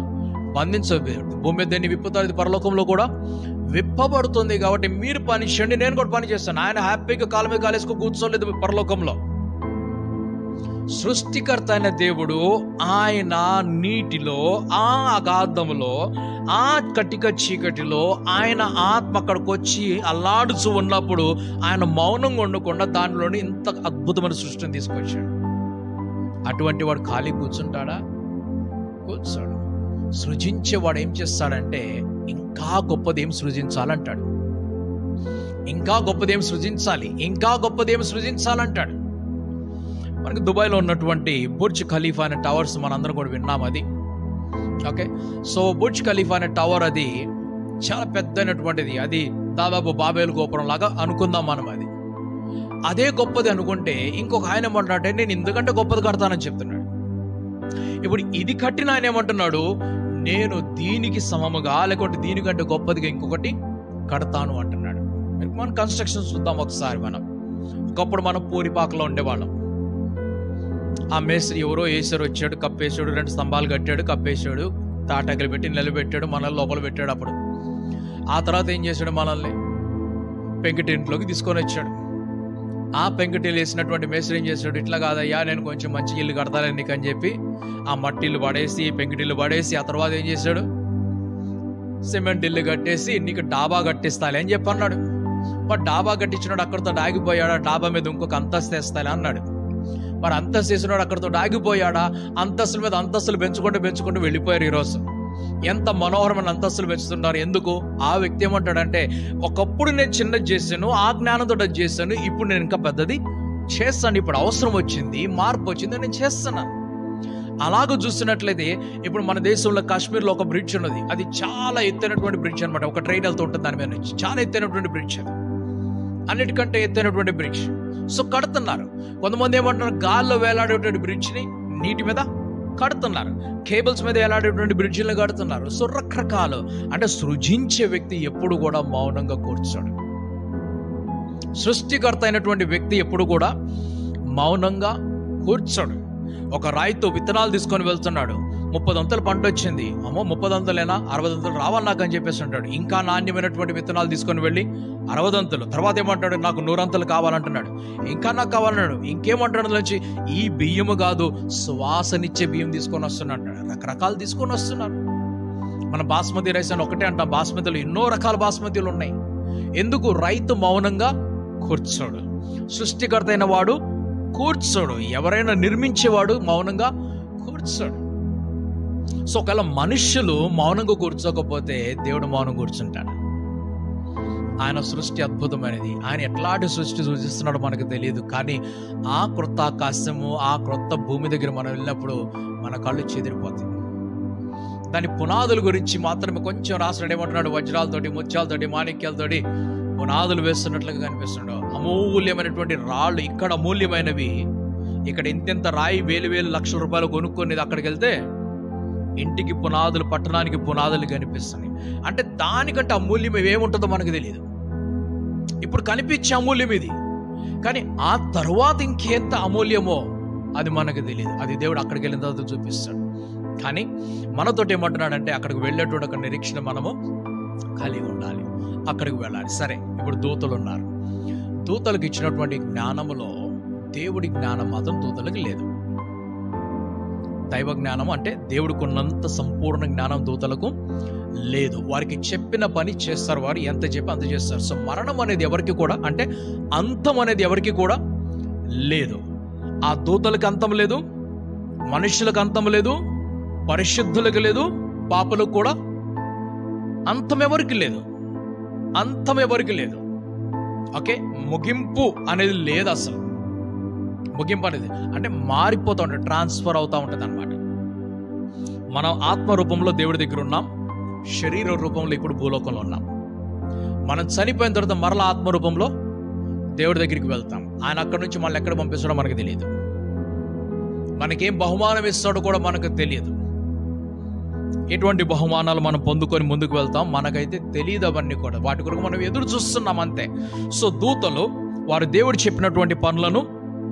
బంధించదు. భూమి మీద దేన్ని విప్పుతారు, అది పరలోకంలో కూడా విప్పబడుతుంది. కాబట్టి మీరు పని చేయండి, నేను కూడా పని చేస్తాను. ఆయన హ్యాపీగా కాలు మీద కాలేసుకు కూర్చోలేదు పరలోకంలో. సృష్టికర్త అయిన దేవుడు ఆయన నీటిలో, ఆ అగాధములో, ఆ కటిక చీకటిలో ఆయన ఆత్మ అక్కడికి వచ్చి అల్లాడుచు ఉన్నప్పుడు ఆయన మౌనంగా ఉండకుండా దానిలోని ఇంత అద్భుతమైన సృష్టిని తీసుకొచ్చాడు. అటువంటి వాడు ఖాళీ కూర్చుంటాడా? కూర్చోడు. సృజించేవాడు ఏం చేస్తాడంటే ఇంకా గొప్పదేం సృజించాలంటాడు. ఇంకా గొప్పదేం సృజించాలి, ఇంకా గొప్పదేం సృజించాలంటాడు. మనకి దుబాయ్లో ఉన్నటువంటి బుర్జ్ ఖలీఫా అనే టవర్స్ మనందరం కూడా విన్నాం. అది ఓకే. సో బుర్జ్ ఖలీఫా అనే టవర్ అది చాలా పెద్దైనటువంటిది. అది దాదాపు బాబేలు గోపురం లాగా అనుకుందాం మనం. అది అదే గొప్పది అనుకుంటే ఇంకొక ఆయన ఏమంటున్నాడంటే నేను ఇందుకంటే గొప్పది కడతానని చెప్తున్నాడు. ఇప్పుడు ఇది కట్టిన ఆయన ఏమంటున్నాడు, నేను దీనికి సమముగా లేకుంటే దీనికంటే గొప్పదిగా ఇంకొకటి కడతాను అంటున్నాడు. మన కన్స్ట్రక్షన్ చూద్దాం ఒకసారి. ఒకప్పుడు మనం పూరిపాకలో ఉండేవాళ్ళం. ఆ మేస్త్రి ఎవరో వేసారు, వచ్చాడు, కప్పేసాడు, 2 స్తంభాలు కట్టాడు, కప్పేసాడు, తాటాకులు పెట్టి నిలబెట్టాడు, మనల్ని లోపల పెట్టాడు. అప్పుడు ఆ తర్వాత ఏం చేశాడు, మనల్ని పెంకుటింట్లోకి తీసుకొని వచ్చాడు. ఆ పెంకుటిల్లు వేసినటువంటి మేస్త్రి ఏం చేశాడు, ఇట్లా కాదయ్యా నేను కొంచెం మంచి ఇల్లు కడతాను నీకు అని చెప్పి ఆ మట్టిల్లు పడేసి పెంకుటిల్లు పడేసి ఆ తర్వాత ఏం చేశాడు, సిమెంట్ ఇల్లు కట్టేసి నీకు డాబా కట్టిస్తాలే అని చెప్పి అన్నాడు. మరి డాబా కట్టించినాడు అక్కడితో ఆగిపోయాడా? డాబా మీద ఇంకొక అంతస్తు వేస్తాలే అన్నాడు. మరి అంతస్తు వేసినాడు అక్కడితో ఆగిపోయాడా? అంతస్తుల మీద అంతస్తులు పెంచుకుంటూ వెళ్ళిపోయారు. ఈరోజు ఎంత మనోహరమైన అంతస్తులు పెంచుతున్నారు. ఎందుకు? ఆ వ్యక్తి ఏమంటాడంటే ఒకప్పుడు నేను చిన్నది చేశాను, ఆ జ్ఞానంతో అది చేశాను, ఇప్పుడు నేను ఇంకా పెద్దది చేస్తాను, ఇప్పుడు అవసరం వచ్చింది, మార్పు వచ్చింది, నేను చేస్తున్నాను. అలాగ చూస్తున్నట్లయితే ఇప్పుడు మన దేశంలో కాశ్మీర్లో ఒక బ్రిడ్జ్ ఉన్నది. అది చాలా ఎత్తైనటువంటి బ్రిడ్జ్ అనమాట. ఒక ట్రైన్ వెళ్తూ ఉంటుంది దాని మీద నుంచి. చాలా ఎత్తైనటువంటి బ్రిడ్జ్ అది, అన్నిటికంటే ఎత్తైనటువంటి బ్రిడ్జ్. సో కడుతున్నారు. కొంతమంది ఏమంటున్నారు, గాల్లో వేలాడేటువంటి బ్రిడ్జ్ని నీటి మీద కడుతున్నారు, కేబుల్స్ మీద వేలాడేటువంటి బ్రిడ్జిని కడుతున్నారు. సో రకరకాలు. అంటే సృజించే వ్యక్తి ఎప్పుడు కూడా మౌనంగా కూర్చోడు. సృష్టికర్త అయినటువంటి వ్యక్తి ఎప్పుడు కూడా మౌనంగా కూర్చోడు. ఒక రాయితో విత్తనాలు తీసుకొని వెళ్తున్నాడు, 30 దంతలు పంట వచ్చింది. అమ్మో 30 దంతలేనా, 60 దంతలు రావాలి నాకు అని చెప్పేసి అంటాడు. ఇంకా నాణ్యమైనటువంటి విత్తనాలు తీసుకొని వెళ్ళి 60 దంతలు. తర్వాత ఏమంటాడు, నాకు 100 దంతలు కావాలంటున్నాడు. ఇంకా నాకు కావాలన్నాడు. ఇంకేమంటాడు నుంచి, ఈ బియ్యము కాదు శ్వాసనిచ్చే బియ్యం తీసుకొని వస్తున్నా అంటాడు. రకరకాలు తీసుకొని వస్తున్నారు. మన బాస్మతి రైస్ అని ఒకటే అంటాం, బాస్మతిలో ఎన్నో రకాల బాస్మతిలు ఉన్నాయి. ఎందుకు? రైతు మౌనంగా కూర్చోడు. సృష్టికర్త అయిన వాడు కూర్చోడు. ఎవరైనా నిర్మించేవాడు మౌనంగా కూర్చోడు. సో ఒకవేళ మనుష్యులు మౌనంగా కూర్చోకపోతే దేవుడు మౌనం కూర్చుంటాడు. ఆయన సృష్టి అద్భుతమైనది. ఆయన ఎట్లాంటి సృష్టి సూచిస్తున్నాడో మనకు తెలియదు. కానీ ఆ క్రొత్త ఆకాశము, ఆ క్రొత్త భూమి దగ్గర మనం వెళ్ళినప్పుడు మన కళ్ళు చెదిరిపోతాయి. దాని పునాదుల గురించి మాత్రమే కొంచెం రాసినాడు. ఏమంటున్నాడు, వజ్రాలతోటి, ముత్యాలతోటి, మాణిక్యాలతోటి పునాదులు వేస్తున్నట్లుగా కనిపిస్తున్నాడు. అమూల్యమైనటువంటి రాళ్ళు ఇక్కడ అమూల్యమైనవి. ఇక్కడ ఇంతెంత రాయి 1000 లక్షల రూపాయలు కొనుక్కొని అక్కడికి వెళ్తే ఇంటికి పునాదులు, పట్టణానికి పునాదులు కనిపిస్తున్నాయి. అంటే దానికంటే అమూల్యం ఏముంటుందో మనకు తెలియదు. ఇప్పుడు కనిపించే అమూల్యం ఇది, కానీ ఆ తర్వాత ఇంకెంత అమూల్యమో అది మనకు తెలియదు. అది దేవుడు అక్కడికి వెళ్ళిన తర్వాత చూపిస్తాడు. కానీ మనతోటి ఏమంటున్నాడంటే అక్కడికి వెళ్ళేటువంటి ఒక నిరీక్షణ మనము కలిగి ఉండాలి, అక్కడికి వెళ్ళాలి. సరే, ఇప్పుడు దూతలు ఉన్నారు. దూతలకు ఇచ్చినటువంటి జ్ఞానములో దేవుడి జ్ఞానం మాత్రం దూతలకు లేదు. దైవ జ్ఞానం అంటే దేవుడికి ఉన్నంత సంపూర్ణ జ్ఞానం దూతలకు లేదు. వారికి చెప్పిన పని చేస్తారు, వారు ఎంత చెప్పి అంత చేస్తారు. సో మరణం అనేది ఎవరికి కూడా, అంటే అంతం అనేది ఎవరికి కూడా లేదు. ఆ దూతలకు అంతం లేదు, మనుషులకు అంతం లేదు, పరిశుద్ధులకు లేదు, పాపులకు కూడా అంతం ఎవరికి లేదు. అంతం ఎవరికి లేదు. ఓకే, ముగింపు అనేది లేదు అసలు. ముగింపు అనేది అంటే మారిపోతూ ఉంటుంది, ట్రాన్స్ఫర్ అవుతూ ఉంటుంది అనమాట. మనం ఆత్మ రూపంలో దేవుడి దగ్గర ఉన్నాం, శరీర రూపంలో ఇప్పుడు భూలోకంలో ఉన్నాం. మనం చనిపోయిన తర్వాత మరలా ఆత్మ రూపంలో దేవుడి దగ్గరికి వెళ్తాం. ఆయన అక్కడి నుంచి మళ్ళీ ఎక్కడ పంపిస్తాడో మనకు తెలియదు. మనకేం బహుమానం ఇస్తాడో కూడా మనకు తెలియదు. ఎటువంటి బహుమానాలు మనం పొందుకొని ముందుకు వెళ్తాం మనకైతే తెలియదు అవన్నీ కూడా. వాటి కొరకు మనం ఎదురు చూస్తున్నాం అంతే. సో దూతలు వారు దేవుడు చెప్పినటువంటి పనులను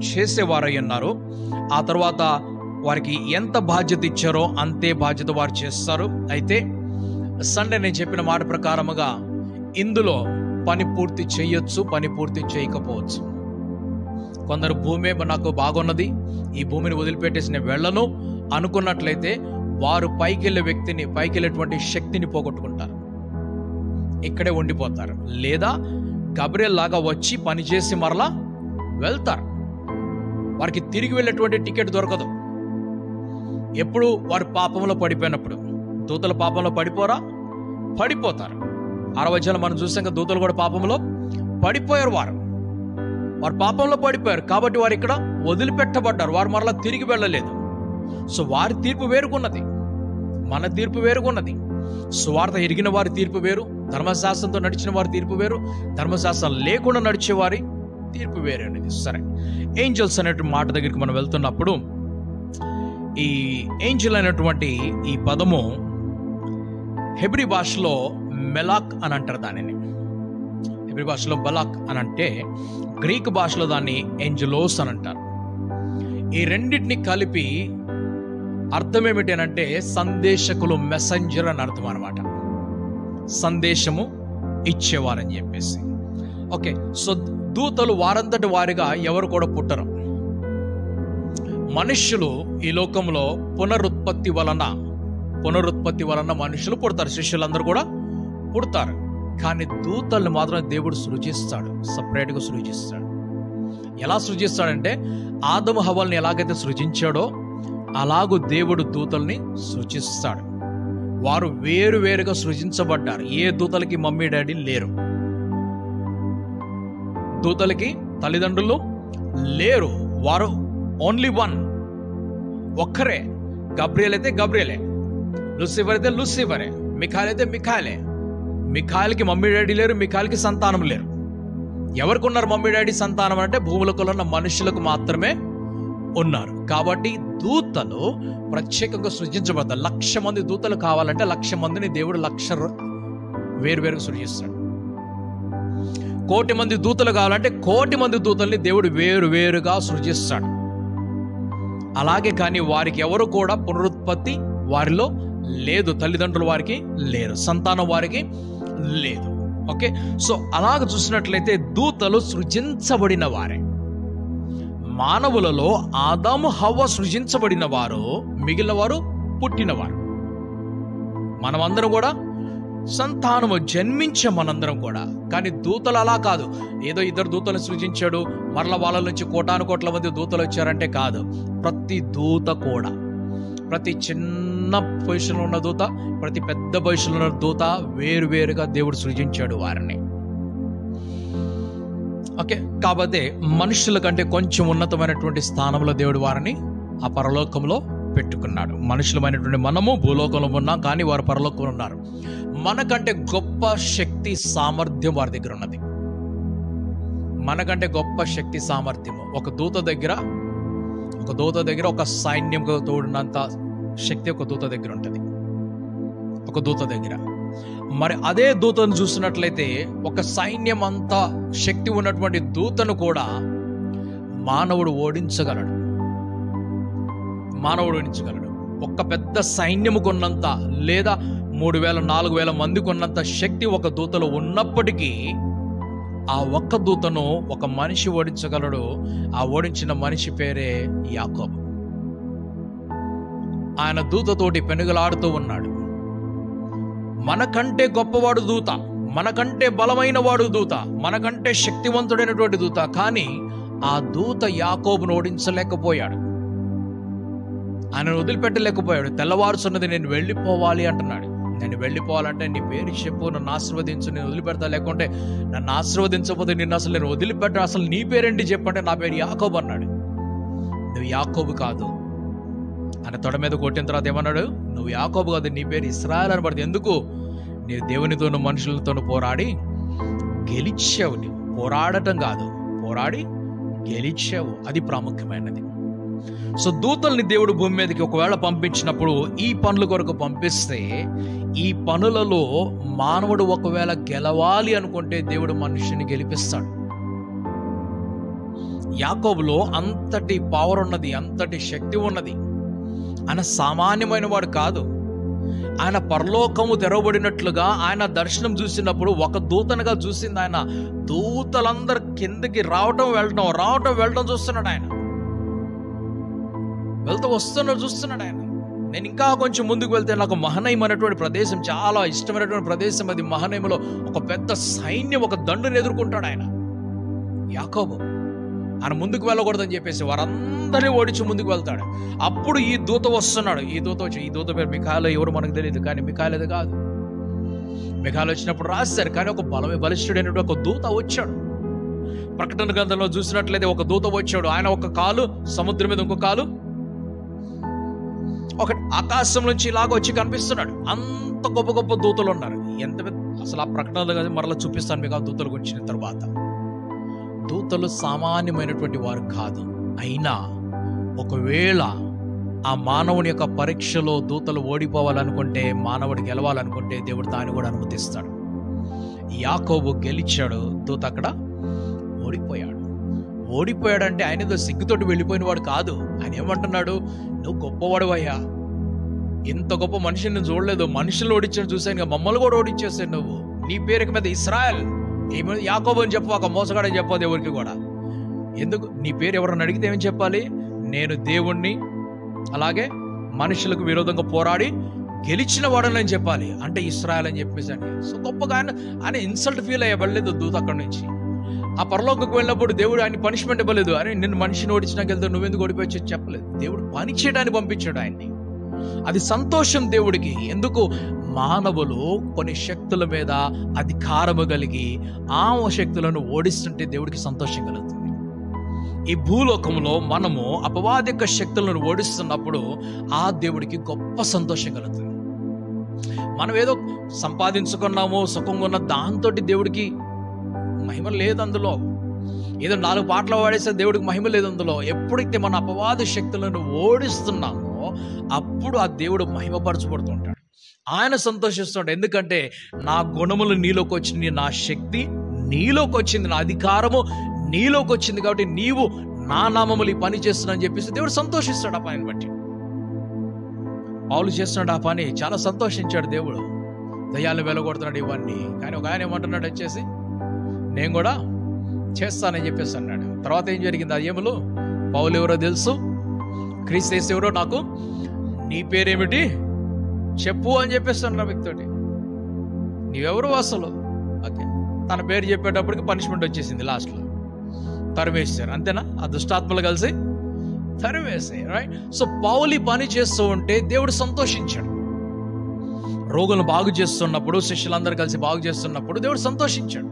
చేసేవారై ఉన్నారు. ఆ తర్వాత వారికి ఎంత బాధ్యత ఇచ్చారో అంతే బాధ్యత వారు చేస్తారు. అయితే సండే నేను చెప్పిన మాట ప్రకారముగా ఇందులో పని పూర్తి చేయొచ్చు, పని పూర్తి చేయకపోవచ్చు. కొందరు భూమి నాకు బాగున్నది, ఈ భూమిని వదిలిపెట్టేసి నేను వెళ్ళను అనుకున్నట్లయితే వారు పైకెళ్ళేటువంటి శక్తిని పోగొట్టుకుంటారు, ఇక్కడే ఉండిపోతారు. లేదా గబ్రియల్ లాగా వచ్చి పని చేసి మరలా వెళ్తారు. వారికి తిరిగి వెళ్ళేటువంటి టికెట్ దొరకదు. ఎప్పుడు వారు పాపంలో పడిపోయినప్పుడు. దూతల పాపంలో పడిపోతారు. 6వ అధ్యాయంలో మనం చూసాం కదా, దూతలు కూడా పాపంలో పడిపోయారు. వారు పాపంలో పడిపోయారు కాబట్టి వారు ఇక్కడ వదిలిపెట్టబడ్డారు. వారు మరలా తిరిగి వెళ్ళలేదు. సో వారి తీర్పు వేరుకున్నది, మన తీర్పు వేరుకున్నది. సువార్త ఎరిగిన వారి తీర్పు వేరు, ధర్మశాస్త్రంతో నడిచిన వారి తీర్పు వేరు, ధర్మశాస్త్రం లేకుండా నడిచే వారి తీర్పు వేరే అనేది. సరే, ఏంజల్స్ అనేటువంటి మాట దగ్గరికి మనం వెళ్తున్నప్పుడు ఈ ఏంజల్ అనేటువంటి ఈ పదము హెబ్రీ భాషలో మెలాక్ అని అంటారు దానిని. హెబ్రీ భాషలో బలాక్ అని అంటే, గ్రీక్ భాషలో దాన్ని ఏంజలోస్ అని అంటారు. ఈ రెండింటిని కలిపి అర్థం ఏమిటి అని అంటే సందేశకులు, మెసెంజర్ అని అర్థం అనమాట. సందేశము ఇచ్చేవారని చెప్పేసి. ఓకే, సో దూతలు వారంతటి వారిగా ఎవరు కూడా పుట్టరు. మనుష్యులు ఈ లోకంలో పునరుత్పత్తి వలన మనుషులు పుడతారు, శిష్యులందరూ కూడా పుడతారు. కానీ దూతల్ని మాత్రం దేవుడు సృజిస్తాడు, సపరేట్గా సృజిస్తాడు. ఎలా సృజిస్తాడంటే ఆదము హవ్వల్ని ఎలాగైతే సృజించాడో అలాగూ దేవుడు దూతల్ని సృజిస్తాడు. వారు వేరువేరుగా సృజించబడ్డారు. ఏ దూతలకి మమ్మీ డాడీ లేరు, దూతలకి తల్లిదండ్రులు లేరు. వారు ఓన్లీ వన్, ఒక్కరే. గబ్రియల్ అయితే గబ్రియలే, లూసిఫర్ అయితే లూసిఫరే, మిఖాయిల్ అయితే మిఖాయిలే. మిఖాయిల్కి మమ్మీ డాడీ లేరు, మిఖాయిల్కి సంతానం లేరు. ఎవరికి ఉన్నారు మమ్మీ డాడీ సంతానం అంటే భూములకు ఉన్న మనుషులకు మాత్రమే ఉన్నారు. కాబట్టి దూతలు ప్రత్యేకంగా సృజించబడతారు. 1,00,000 మంది దూతలు కావాలంటే 1,00,000 మందిని దేవుడు 1,00,000 వేరువేరుగా సృజిస్తాడు. 1,000,000 మంది దూతలు కావాలంటే 1,000,000 మంది దూతల్ని దేవుడు వేరువేరుగా సృజిస్తాడు. అలాగే కానీ వారికి ఎవరు కూడా పునరుత్పత్తి వారిలో లేదు, తల్లిదండ్రులు వారికి లేరు, సంతానం వారికి లేదు. ఓకే, సో అలాగ చూసినట్లయితే దూతలు సృజించబడిన వారే. మానవులలో ఆదాము హవ్వ సృజించబడిన వారు, మిగిలిన వారు పుట్టినవారు. మనమందరం కూడా సంతానము జన్మించే మనందరం కూడా. కానీ దూతలు అలా కాదు, ఏదో 2 దూతలు సృజించాడు మరల వాళ్ళ నుంచి 1,00,00,000 మంది దూతలు వచ్చారంటే కాదు. ప్రతి దూత కూడా, ప్రతి చిన్న పొజిషన్లో ఉన్న దూత, ప్రతి పెద్ద పొజిషన్లో ఉన్న దూత వేరువేరుగా దేవుడు సృజించాడు వారిని. ఓకే, కాబట్టి మనుషుల కంటే కొంచెం ఉన్నతమైనటువంటి స్థానంలో దేవుడు వారిని ఆ పరలోకంలో పెట్టుకున్నాడు. మనుషులమైనటువంటి మనము భూలోకంలో ఉన్నాం, కానీ వారు పరలోకంలో ఉన్నారు. మనకంటే గొప్ప శక్తి సామర్థ్యం వారి దగ్గర ఉన్నది. మనకంటే గొప్ప శక్తి సామర్థ్యము ఒక దూత దగ్గర ఒక సైన్యంగా తోడినంత శక్తి ఒక దూత దగ్గర ఉంటుంది. ఒక దూత దగ్గర మరి అదే దూతను చూసినట్లయితే ఒక సైన్యం అంతా శక్తి ఉన్నటువంటి దూతను కూడా మానవుడు ఓడించగలడు. ఒక్క పెద్ద సైన్యము కొన్నంత, లేదా 3,000-4,000 మంది కొన్నంత శక్తి ఒక దూతలో ఉన్నప్పటికీ ఆ ఒక్క దూతను ఒక మనిషి ఓడించగలడు. ఆ ఓడించిన మనిషి పేరే యాకోబు. ఆయన దూతతోటి పెనుగలాడుతూ ఉన్నాడు. మనకంటే గొప్పవాడు దూత, మనకంటే బలమైన వాడు దూత, మనకంటే శక్తివంతుడైనటువంటి దూత. కానీ ఆ దూత యాకోబును ఓడించలేకపోయాడు, ఆయనను వదిలిపెట్టలేకపోయాడు. తెల్లవారుచున్నది, నేను వెళ్ళిపోవాలి అంటున్నాడు. నేను వెళ్ళిపోవాలంటే నీ పేరు చెప్పు, నన్ను ఆశీర్వదించు, నేను వదిలిపెడతా. లేకుంటే నన్ను ఆశీర్వదించకపోతే నిన్ను అసలు నేను వదిలిపెట్ట. అసలు నీ పేరేంటి చెప్పంటే నా పేరు యాకోబు అన్నాడు. నువ్వు యాకోబు కాదు ఆయన తొడ మీద కొట్టిన తర్వాత ఏమన్నాడు? నువ్వు యాకోబు కాదు, నీ పేరు ఇశ్రాయేలు అని పడుతుంది. ఎందుకు? నీవు దేవునితోనూ మనుషులతోనూ పోరాడి గెలిచావు. నీవు పోరాడటం కాదు, పోరాడి గెలిచావు. అది ప్రాముఖ్యమైనది. సో దూతల్ని దేవుడు భూమి మీదకి ఒకవేళ పంపించినప్పుడు ఈ పనుల కొరకు పంపిస్తే, ఈ పనులలో మానవుడు ఒకవేళ గెలవాలి అనుకుంటే దేవుడు మనుషుని గెలిపిస్తాడు. యాకోబులో అంతటి పవర్ ఉన్నది, అంతటి శక్తి ఉన్నది. ఆయన సామాన్యమైన వాడు కాదు. ఆయన పరలోకము తెరవబడినట్లుగా ఆయన దర్శనం చూసినప్పుడు ఒక దూతనుగా చూసింది ఆయన. దూతలందరూ కిందకి రావటం వెళ్ళటం చూస్తున్నాడు ఆయన. చూస్తున్నాడు ఆయన. నేను ఇంకా కొంచెం ముందుకు వెళ్తే నాకు మహనైం అనేటువంటి ప్రదేశం చాలా ఇష్టమైనటువంటి ప్రదేశం. అది మహనైంలో ఒక పెద్ద సైన్యం, ఒక దండుని ఎదుర్కొంటాడు ఆయన యాకోబు. ఆయన ముందుకు వెళ్ళకూడదని చెప్పేసి వారందరినీ ఓడించి ముందుకు వెళ్తాడు. అప్పుడు ఈ దూత వస్తున్నాడు. ఈ దూత పేరు మిఖాయిలు, ఎవరు మనకు తెలియదు, కానీ మిఖాయిలు కాదు. మిఖాయిలు వచ్చినప్పుడు రాశారు, కానీ ఒక బలిష్ఠుడైనటువంటి ఒక దూత వచ్చాడు. ప్రకటన గ్రంథంలో చూసినట్లయితే ఒక దూత వచ్చాడు. ఆయన ఒక కాలు సముద్రం మీద, ఇంకో కాలు ఒక ఆకాశం నుంచి ఇలాగ వచ్చి కనిపిస్తున్నాడు. అంత గొప్ప గొప్ప దూతలు ఉన్నారు. ఎంత అసలు ఆ ప్రకటనలు మరలా చూపిస్తాను మీకు ఆ దూతలకు వచ్చిన తర్వాత. దూతలు సామాన్యమైనటువంటి వారు కాదు. అయినా ఒకవేళ ఆ మానవుని యొక్క పరీక్షలో దూతలు ఓడిపోవాలనుకుంటే, మానవుడు గెలవాలనుకుంటే దేవుడు దాన్ని కూడా అనుమతిస్తాడు. యాకోబు గెలిచాడు, దూత అక్కడ ఓడిపోయాడంటే ఆయన ఏదో సిగ్గుతోటి వెళ్ళిపోయిన వాడు కాదు. ఆయన ఏమంటున్నాడు, నువ్వు గొప్పవాడు అయ్యా, ఇంత గొప్ప మనిషిని నేను చూడలేదు, మనుషులు ఓడించాను చూశాను, మమ్మల్ని కూడా ఓడించేసాను. నువ్వు నీ పేరుకి మీద ఇశ్రాయేల్, ఏమి యాకోబు అని చెప్పాక మోసగాడని చెప్పదు ఎవరికి కూడా. ఎందుకు? నీ పేరు ఎవరన్నా అడిగితే ఏమని చెప్పాలి? నేను దేవుణ్ణి, అలాగే మనుషులకు విరోధంగా పోరాడి గెలిచిన వాడని చెప్పాలి. అంటే ఇశ్రాయేల్ అని చెప్పేసండి. సో గొప్పగా ఆయన ఇన్సల్ట్ ఫీల్ అయ్యబడలేదు దూత అక్కడి నుంచి. ఆ పరలోకకు వెళ్ళినప్పుడు దేవుడు ఆయన పనిష్మెంట్ ఇవ్వలేదు. అని నిన్ను మనిషిని ఓడించినాక వెళ్తే నువ్వెందుకు ఓడిపోవచ్చు చెప్పలేదు. దేవుడు పని చేయడానికి పంపించాడు ఆయన్ని. అది సంతోషం దేవుడికి. ఎందుకు? మానవులు కొన్ని శక్తుల మీద అధికారము కలిగి ఆ శక్తులను ఓడిస్తుంటే దేవుడికి సంతోషం కలుగుతుంది. ఈ భూలోకంలో మనము అపవాదిక శక్తులను ఓడిస్తున్నప్పుడు ఆ దేవుడికి గొప్ప సంతోషం కలుగుతుంది. మనం ఏదో సంపాదించుకున్నాము, సుఖంగా ఉన్న దాంతో దేవుడికి మహిమ లేదు అందులో. ఏదో 4 పాటలు పాడేస్తే దేవుడికి మహిమ లేదు అందులో. ఎప్పుడైతే మన అపవాద శక్తులను ఓడిస్తున్నామో అప్పుడు ఆ దేవుడు మహిమపరచబడుతుంటాడు. ఆయన సంతోషిస్తుంటాడు. ఎందుకంటే నా గుణములు నీలోకి వచ్చింది, నా శక్తి నీలోకి వచ్చింది, నా అధికారము నీలోకి వచ్చింది, కాబట్టి నీవు నా నామములు ఈ పని చేస్తున్నా అని చెప్పేసి దేవుడు సంతోషిస్తాడు. ఆ పనిని బట్టి పౌలు చేస్తున్నాడు ఆ పని, చాలా సంతోషించాడు దేవుడు. దయ్యాలను వెలగొడుతున్నాడు ఇవన్నీ. కానీ ఒక ఆయన ఏమంటున్నాడు వచ్చేసి, నేను కూడా చేస్తానని చెప్పేసి అన్నాడు. తర్వాత ఏం జరిగింది? ఆ ఏములు పౌలు ఎవరో తెలుసు, క్రీస్తు యేసు ఎవరో నాకు నీ పేరేమిటి చెప్పు అని చెప్పేసి అన్న వ్యక్తితోటి. నీవెవరు అసలు? ఓకే, తన పేరు చెప్పేటప్పటికి పనిష్మెంట్ వచ్చేసింది. లాస్ట్లో తరిమేశారు. అంతేనా? ఆ దుష్టాత్మలు కలిసి తరిమేసాయి. రైట్. సో పౌలు పని చేస్తూ ఉంటే దేవుడు సంతోషించాడు. రోగులను బాగు చేస్తున్నప్పుడు, శిష్యులందరూ కలిసి బాగు చేస్తున్నప్పుడు దేవుడు సంతోషించాడు.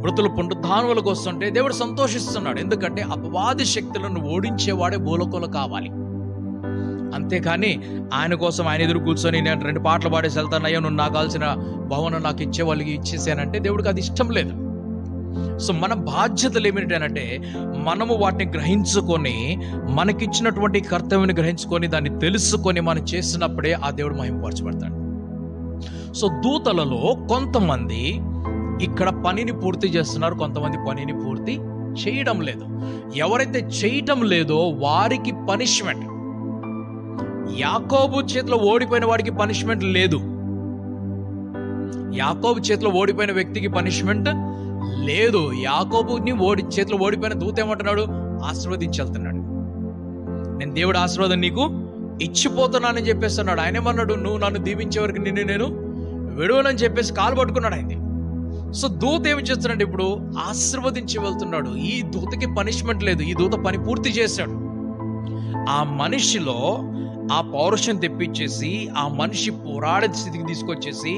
మృతులు పునరుద్ధానములకు వస్తుంటే దేవుడు సంతోషిస్తున్నాడు. ఎందుకంటే అపవాది శక్తులను ఓడించేవాడే భూలోకంలో కావాలి. అంతేకాని ఆయన కోసం ఆయన ఎదురు కూర్చొని నేను 2 పాటలు పాడేసి వెళ్తానయ్యో, నువ్వు నాకు కావాల్సిన భవనం నాకు ఇచ్చే వాళ్ళకి ఇచ్చేసానంటే దేవుడికి అది ఇష్టం లేదు. సో మన బాధ్యతలు ఏమిటంటే మనము వాటిని గ్రహించుకొని, మనకిచ్చినటువంటి కర్తవ్యాన్ని గ్రహించుకొని, దాన్ని తెలుసుకొని మనం చేసినప్పుడే ఆ దేవుడు మహిమపరచబడతాడు. సో దూతలలో కొంతమంది ఇక్కడ పనిని పూర్తి చేస్తున్నారు, కొంతమంది పనిని పూర్తి చేయడం లేదు. ఎవరైతే చేయటం లేదో వారికి పనిష్మెంట్. యాకోబు చేతిలో ఓడిపోయిన వాడికి పనిష్మెంట్ లేదు. యాకోబు చేతిలో ఓడిపోయిన వ్యక్తికి పనిష్మెంట్ లేదు. యాకోబుని చేతిలో ఓడిపోయిన దూత ఏమంటున్నాడు? ఆశీర్వదించి వెళ్తున్నాడు. నేను దేవుడు ఆశీర్వాదం నీకు ఇచ్చిపోతున్నానని చెప్పేస్తున్నాడు. ఆయన ఏమన్నాడు? నువ్వు నన్ను దీవించే వరకు నిన్ను నేను విడువనని చెప్పేసి కాలు పట్టుకున్నాడు ఆయన్ని. సో దూత ఏమి చేస్తున్నాడు? ఇప్పుడు ఆశీర్వదించి వెళ్తున్నాడు. ఈ దూతకి పనిష్మెంట్ లేదు. ఈ దూత పని పూర్తి చేశాడు. ఆ మనిషిలో ఆ పౌరుషం తెప్పించేసి, ఆ మనిషి పోరాడే స్థితికి తీసుకొచ్చేసి,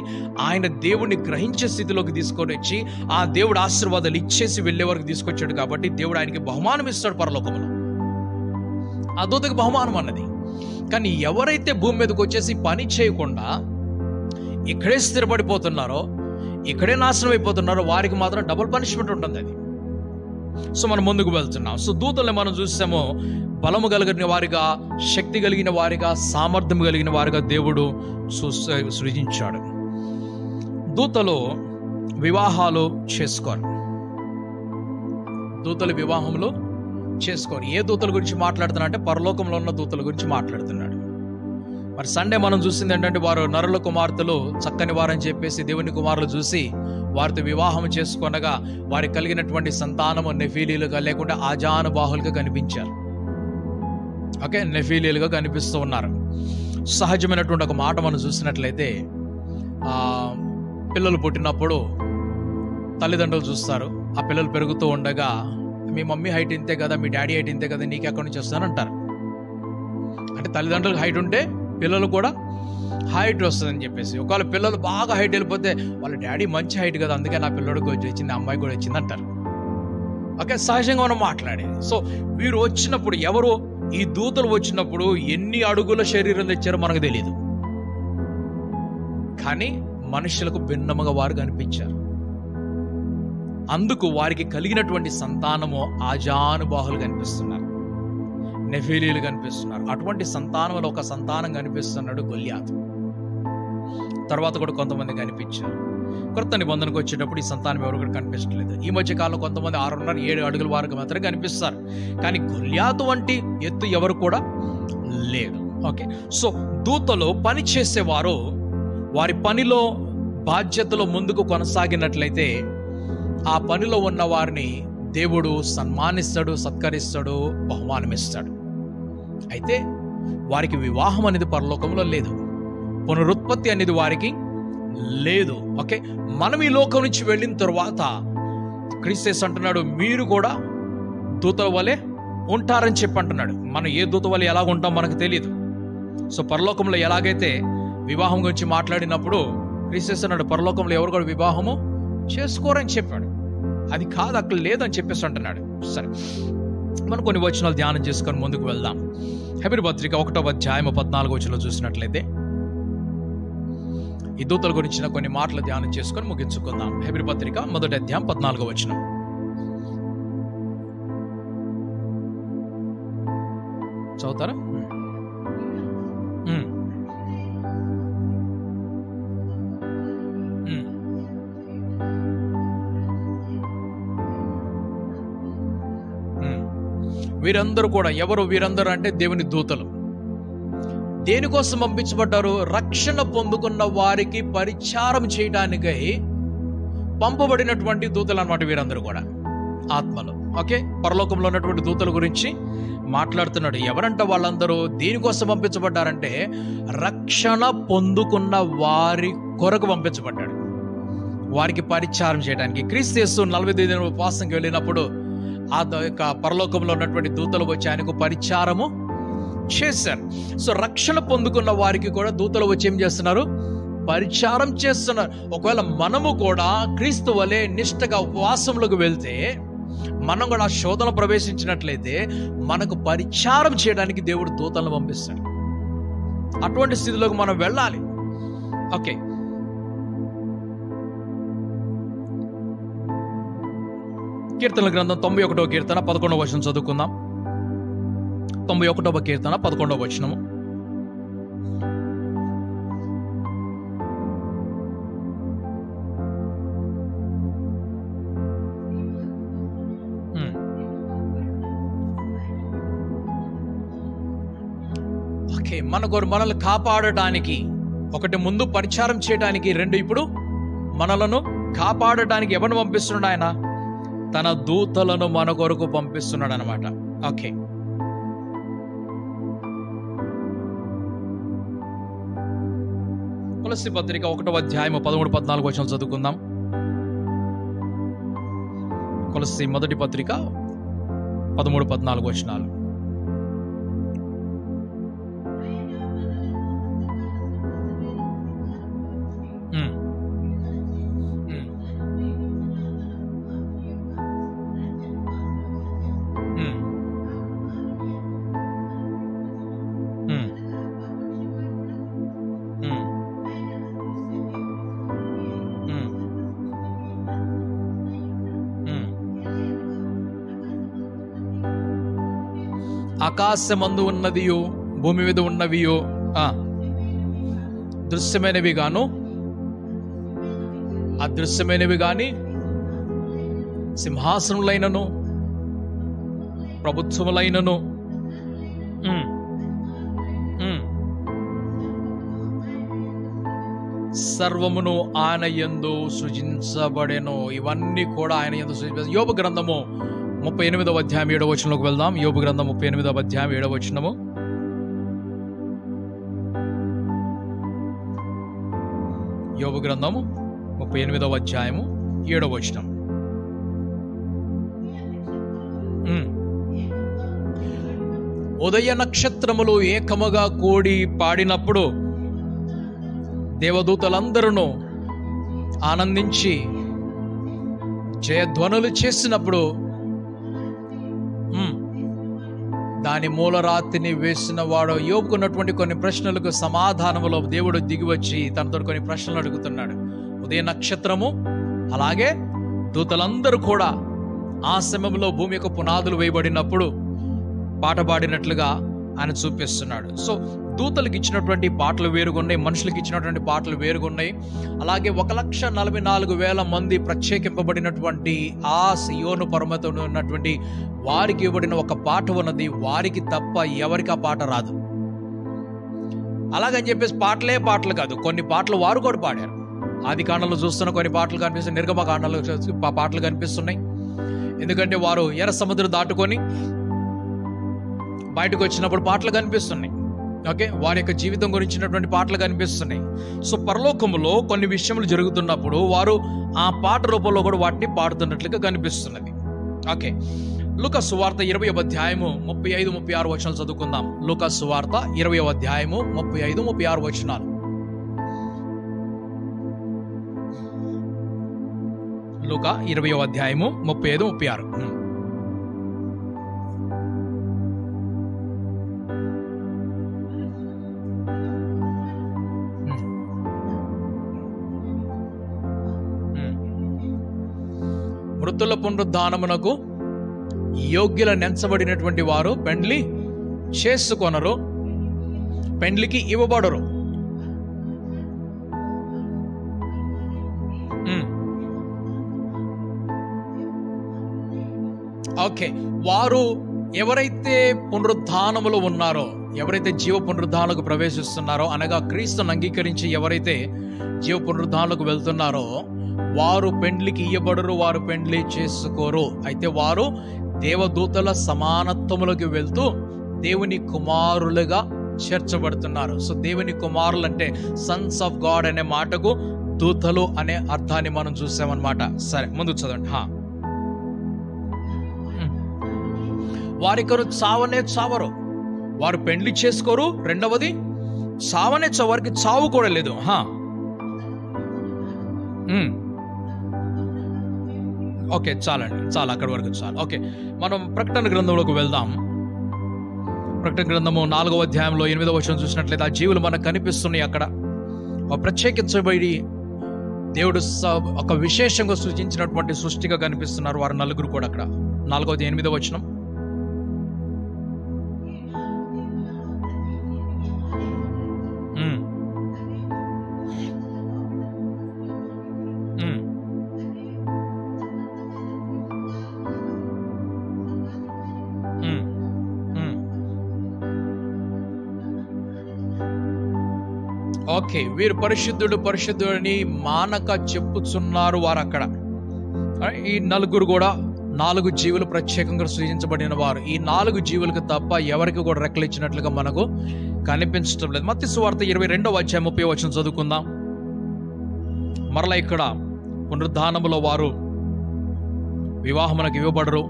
ఆయన దేవుడిని గ్రహించే స్థితిలోకి తీసుకొని వచ్చి, ఆ దేవుడు ఆశీర్వాదాలు ఇచ్చేసి వెళ్ళే వరకు తీసుకొచ్చాడు. కాబట్టి దేవుడు ఆయనకి బహుమానం ఇస్తాడు పరలోకంలో. ఆ దూతకి బహుమానం అన్నది. కానీ ఎవరైతే భూమి మీదకి వచ్చేసి పని చేయకుండా ఇక్కడే స్థిరపడిపోతున్నారో, ఇక్కడే నాశనం అయిపోతున్నారో, వారికి మాత్రం డబుల్ పనిష్మెంట్ ఉంటుంది. అది. సో మనం ముందుకు వెళ్తున్నాం. సో దూతల్ని మనం చూసాము, బలము కలిగిన వారిగా, శక్తి కలిగిన వారిగా, సామర్థ్యం కలిగిన వారిగా దేవుడు సృజించాడు. దూతలు వివాహాలు చేసుకోరు. దూతలు వివాహంలో చేసుకోరు. ఏ దూతల గురించి మాట్లాడుతున్నాడు అంటే పరలోకంలో ఉన్న దూతల గురించి మాట్లాడుతున్నాడు. మరి సండే మనం చూసింది ఏంటంటే వారు నరుల కుమార్తెలు చక్కని వారని చెప్పేసి దేవుని కుమారులు చూసి వారితో వివాహం చేసుకొనగా వారికి కలిగినటువంటి సంతానము నెఫీలీలుగా లేకుంటే ఆజానుబాహులుగా కనిపించారు. ఓకే, నెఫీలీలుగా కనిపిస్తూ ఉన్నారు. సహజమైనటువంటి ఒక మాట మనం చూసినట్లయితే పిల్లలు పుట్టినప్పుడు తల్లిదండ్రులు చూస్తారు. ఆ పిల్లలు పెరుగుతూ ఉండగా మీ మమ్మీ హైట్ ఇంతే కదా, మీ డాడీ హైట్ ఇంతే కదా, నీకు ఎక్కడి నుంచి వస్తానంటారు. అంటే తల్లిదండ్రులకు హైట్ ఉంటే పిల్లలు కూడా హైట్ వస్తుందని చెప్పేసి. ఒకవేళ పిల్లలు బాగా హైట్ వెళ్ళిపోతే వాళ్ళ డాడీ మంచి హైట్ కదా, అందుకే నా పిల్లడికి వచ్చింది, అమ్మాయి కూడా వచ్చింది అంటారు. ఓకే, సహజంగా మనం మాట్లాడేది. సో వీరు వచ్చినప్పుడు, ఎవరు ఈ దూతలు వచ్చినప్పుడు ఎన్ని అడుగుల శరీరం తెచ్చారో మనకు తెలియదు, కానీ మనుషులకు భిన్నముగా వారు కనిపించారు. అందుకు వారికి కలిగినటువంటి సంతానము ఆజానుబాహులు కనిపిస్తున్నారు, నెఫీలీలు కనిపిస్తున్నారు. అటువంటి సంతానంలో ఒక సంతానం కనిపిస్తున్నాడు గొల్యాతు. తర్వాత కూడా కొంతమంది కనిపించారు. కొత్త నిబంధనకు వచ్చేటప్పుడు ఈ సంతానం ఎవరు కూడా కనిపించట్లేదు. ఈ మధ్య కాలంలో కొంతమంది 6.5-7 అడుగుల వారికి మాత్రమే కనిపిస్తారు, కానీ గొల్యాతు వంటి ఎత్తు ఎవరు కూడా లేదు. ఓకే, సో దూతలు పని చేసేవారు వారి పనిలో బాధ్యతలో ముందుకు కొనసాగినట్లయితే ఆ పనిలో ఉన్న వారిని దేవుడు సన్మానిస్తాడు, సత్కరిస్తాడు, బహుమానమిస్తాడు. అయితే వారికి వివాహం అనేది పరలోకంలో లేదు, పునరుత్పత్తి అనేది వారికి లేదు. ఓకే, మనం ఈ లోకం నుంచి వెళ్ళిన తర్వాత క్రీస్తు అంటున్నాడు మీరు కూడా దూత వలె ఉంటారని చెప్పి అంటున్నాడు. మనం ఏ దూత వలె ఎలాగ ఉంటాం మనకు తెలియదు. సో పరలోకంలో ఎలాగైతే వివాహం గురించి మాట్లాడినప్పుడు క్రీస్తు అన్నాడు పరలోకంలో ఎవరు కూడా వివాహము చేసుకోరని చెప్పాడు. అది కాదు, అక్కడ లేదని చెప్పేసి అంటున్నాడు. సరే, మనం కొన్ని వచనాలు ధ్యానం చేసుకొని ముందుకు వెళ్దాం. హెబ్రీ పత్రిక 1వ అధ్యాయం 14వ వచనంలో చూసినట్లయితే ఈ దూతల గురించిన కొన్ని మాటలు ధ్యానం చేసుకొని ముగించుకుందాం. హెబ్రీ పత్రిక 1వ అధ్యాయం 14వ వచనం. చదువుతారా? వీరందరూ కూడా ఎవరు? వీరందరూ అంటే దేవుని దూతలు. దేనికోసం పంపించబడ్డారు? రక్షణ పొందుకున్న వారికి పరిచారం చేయడానికై పంపబడినటువంటి దూతలు అన్నమాట వీరందరూ కూడా, ఆత్మలు. ఓకే, పరలోకంలో ఉన్నటువంటి దూతల గురించి మాట్లాడుతున్నాడు. ఎవరంట వాళ్ళందరూ? దేనికోసం పంపించబడ్డారంటే రక్షణ పొందుకున్న వారి కొరకు పంపించబడ్డాడు, వారికి పరిచారం చేయడానికి. క్రీస్తు యేసు 45 దినాల ఉపవాసంకి వెళ్ళినప్పుడు ఆ యొక్క పరలోకంలో ఉన్నటువంటి దూతలు వచ్చి ఆయనకు పరిచారము చేశారు. సో రక్షణ పొందుకున్న వారికి కూడా దూతలు వచ్చి ఏం చేస్తున్నారు? పరిచారం చేస్తున్నారు. ఒకవేళ మనము కూడా క్రీస్తు వలె నిష్ఠగా ఉపవాసంలోకి వెళ్తే, మనం కూడా ఆ శోధన ప్రవేశించినట్లయితే మనకు పరిచారం చేయడానికి దేవుడు దూతలను పంపిస్తాడు. అటువంటి స్థితిలోకి మనం వెళ్ళాలి. ఓకే, కీర్తనల గ్రంథం 91వ కీర్తన 11వ వచనం చదువుకుందాం. 91వ కీర్తన 11వ వచనము. ఓకే, మనల్ని కాపాడటానికి, ఒకటి ముందు పరిచారం చేయడానికి, రెండు ఇప్పుడు మనలను కాపాడటానికి ఎవరిని పంపిస్తున్నాడు? ఆయన తన దూతలను మన కొరకు పంపిస్తున్నాడు అనమాట. ఓకే, కొలస్సీ పత్రిక 1వ అధ్యాయం 13-14 వచనాలు చదువుకుందాం. కొలస్సీ మొదటి పత్రిక 13-14 వచనాలు. ఆకాశమందు ఉన్నదియో భూమి మీద ఉన్నవియో దృశ్యమైనవి గాను అదృశ్యమైనవి గాని, సింహాసనములైనను ప్రభుత్వములైనను ఉమ్, ఉమ్, సర్వమును ఆయన యందు సృజించబడెను. ఇవన్నీ కూడా ఆయన యందు సృజించబడెను. యోబు గ్రంథము 38వ అధ్యాయం 7వ వచనంలోకి వెళ్దాం. యోబు గ్రంథం 38వ అధ్యాయం 7వ వచనము. యోబు గ్రంథము 38వ అధ్యాయము 7వ వచనం. ఉదయ నక్షత్రములు ఏకముగా కూడి పాడినప్పుడు దేవదూతలందరూ ఆనందించి జయధ్వనులు చేసినప్పుడు దాని మూలరాతిని వేసిన వాడు యోబుకున్నటువంటి కొన్ని ప్రశ్నలకు సమాధానములో దేవుడు దిగివచ్చి తనతో కొన్ని ప్రశ్నలు అడుగుతున్నాడు. ఉదయ నక్షత్రము అలాగే దూతలందరూ కూడా ఆ సమయంలో భూమి యొక్క పునాదులు వేయబడినప్పుడు పాట పాడినట్లుగా ఆయన చూపిస్తున్నాడు. సో దూతలకు ఇచ్చినటువంటి పాటలు వేరుగున్నాయి, మనుషులకు ఇచ్చినటువంటి పాటలు వేరుగున్నాయి. అలాగే 1,44,000 మంది ప్రత్యేకింపబడినటువంటి ఆ సియోను పర్వతంలో ఉన్నటువంటి వారికి ఇవ్వబడిన ఒక పాట ఉన్నది. వారికి తప్ప ఎవరికి ఆ పాట రాదు. అలాగని చెప్పేసి పాటలు కాదు, కొన్ని పాటలు వారు కూడా పాడారు. ఆది కాండంలో చూస్తున్న కొన్ని పాటలు కనిపిస్తున్నాయి, నిర్గమ కాండంలో పాటలు కనిపిస్తున్నాయి. ఎందుకంటే వారు ఎర్ర సముద్రం దాటుకొని బయటకు వచ్చినప్పుడు పాటలు కనిపిస్తున్నాయి. ఓకే, వారి యొక్క జీవితం గురించినటువంటి పాటలు కనిపిస్తున్నాయి. సో పరలోకములో కొన్ని విషయములు జరుగుతున్నప్పుడు వారు ఆ పాట రూపంలో కూడా వాటిని పాడుతున్నట్లుగా కనిపిస్తున్నది. ఓకే, లూకా సువార్త 20వ అధ్యాయము 35-36 వచనాలు చదువుకుందాం. లూకా సువార్త 20వ అధ్యాయము 35-36 వచనాలు. లూకా 20వ అధ్యాయము 35-36. మృతుల పునరుద్ధానమునకు యోగ్యుల నెంచబడినటువంటి వారు పెండ్లి చేసుకొనరు, పెండ్లికి ఇవ్వబడరు. ఓకే, వారు ఎవరైతే పునరుద్ధానములు ఉన్నారో, ఎవరైతే జీవ పునరుద్ధానకు ప్రవేశిస్తున్నారో, అనగా క్రీస్తును అంగీకరించి ఎవరైతే జీవ పునరుద్ధానకు వెళ్తున్నారో వారు పెండ్లికి ఇయ్యబడరు, వారు పెండ్లి చేసుకోరు. అయితే వారు దేవదూతల సమానత్వములకు వెళ్తూ దేవుని కుమారులుగా చేర్చబడుతున్నారు. సో దేవుని కుమారులు అంటే సన్స్ ఆఫ్ గాడ్ అనే మాటకు దూతలు అనే అర్థాన్ని మనం చూసామన్నమాట. సరే, ముందు చదవండి. వారికరు చావనే చావరు, వారు పెండ్లి చేసుకోరు. రెండవది చావనే చావు, వారికి చావు కూడా లేదు. ఓకే, చాలండి, చాలా అక్కడి వరకు చాలు. ఓకే, మనం ప్రకటన గ్రంథంలోకి వెళ్దాం. ప్రకటన గ్రంథము 4వ అధ్యాయంలో 8వ వచనం చూసినట్లయితే ఆ జీవులు మనకు కనిపిస్తున్నాయి. అక్కడ ప్రత్యేకించబడి దేవుడు ఒక విశేషంగా సృజించినటువంటి సృష్టిగా కనిపిస్తున్నారు వారు నలుగురు కూడా. అక్కడ 4వ 8వ వచనం. ఓకే, వీరు పరిశుద్ధుడు పరిశుద్ధుడని మానక చెప్పుచున్నారు వారు అక్కడ. ఈ నలుగురు కూడా 4 జీవులు ప్రత్యేకంగా సృజించబడిన వారు. ఈ 4 జీవులకు తప్ప ఎవరికి కూడా రెక్కలిచ్చినట్లుగా మనకు కనిపించడం లేదు. మత్తయి సువార్త 22వ అధ్యాయం 30వ వచనం చదువుకుందాం. మరలా ఇక్కడ పునరుద్ధానములో వారు వివాహమునకు ఇవ్వబడరు,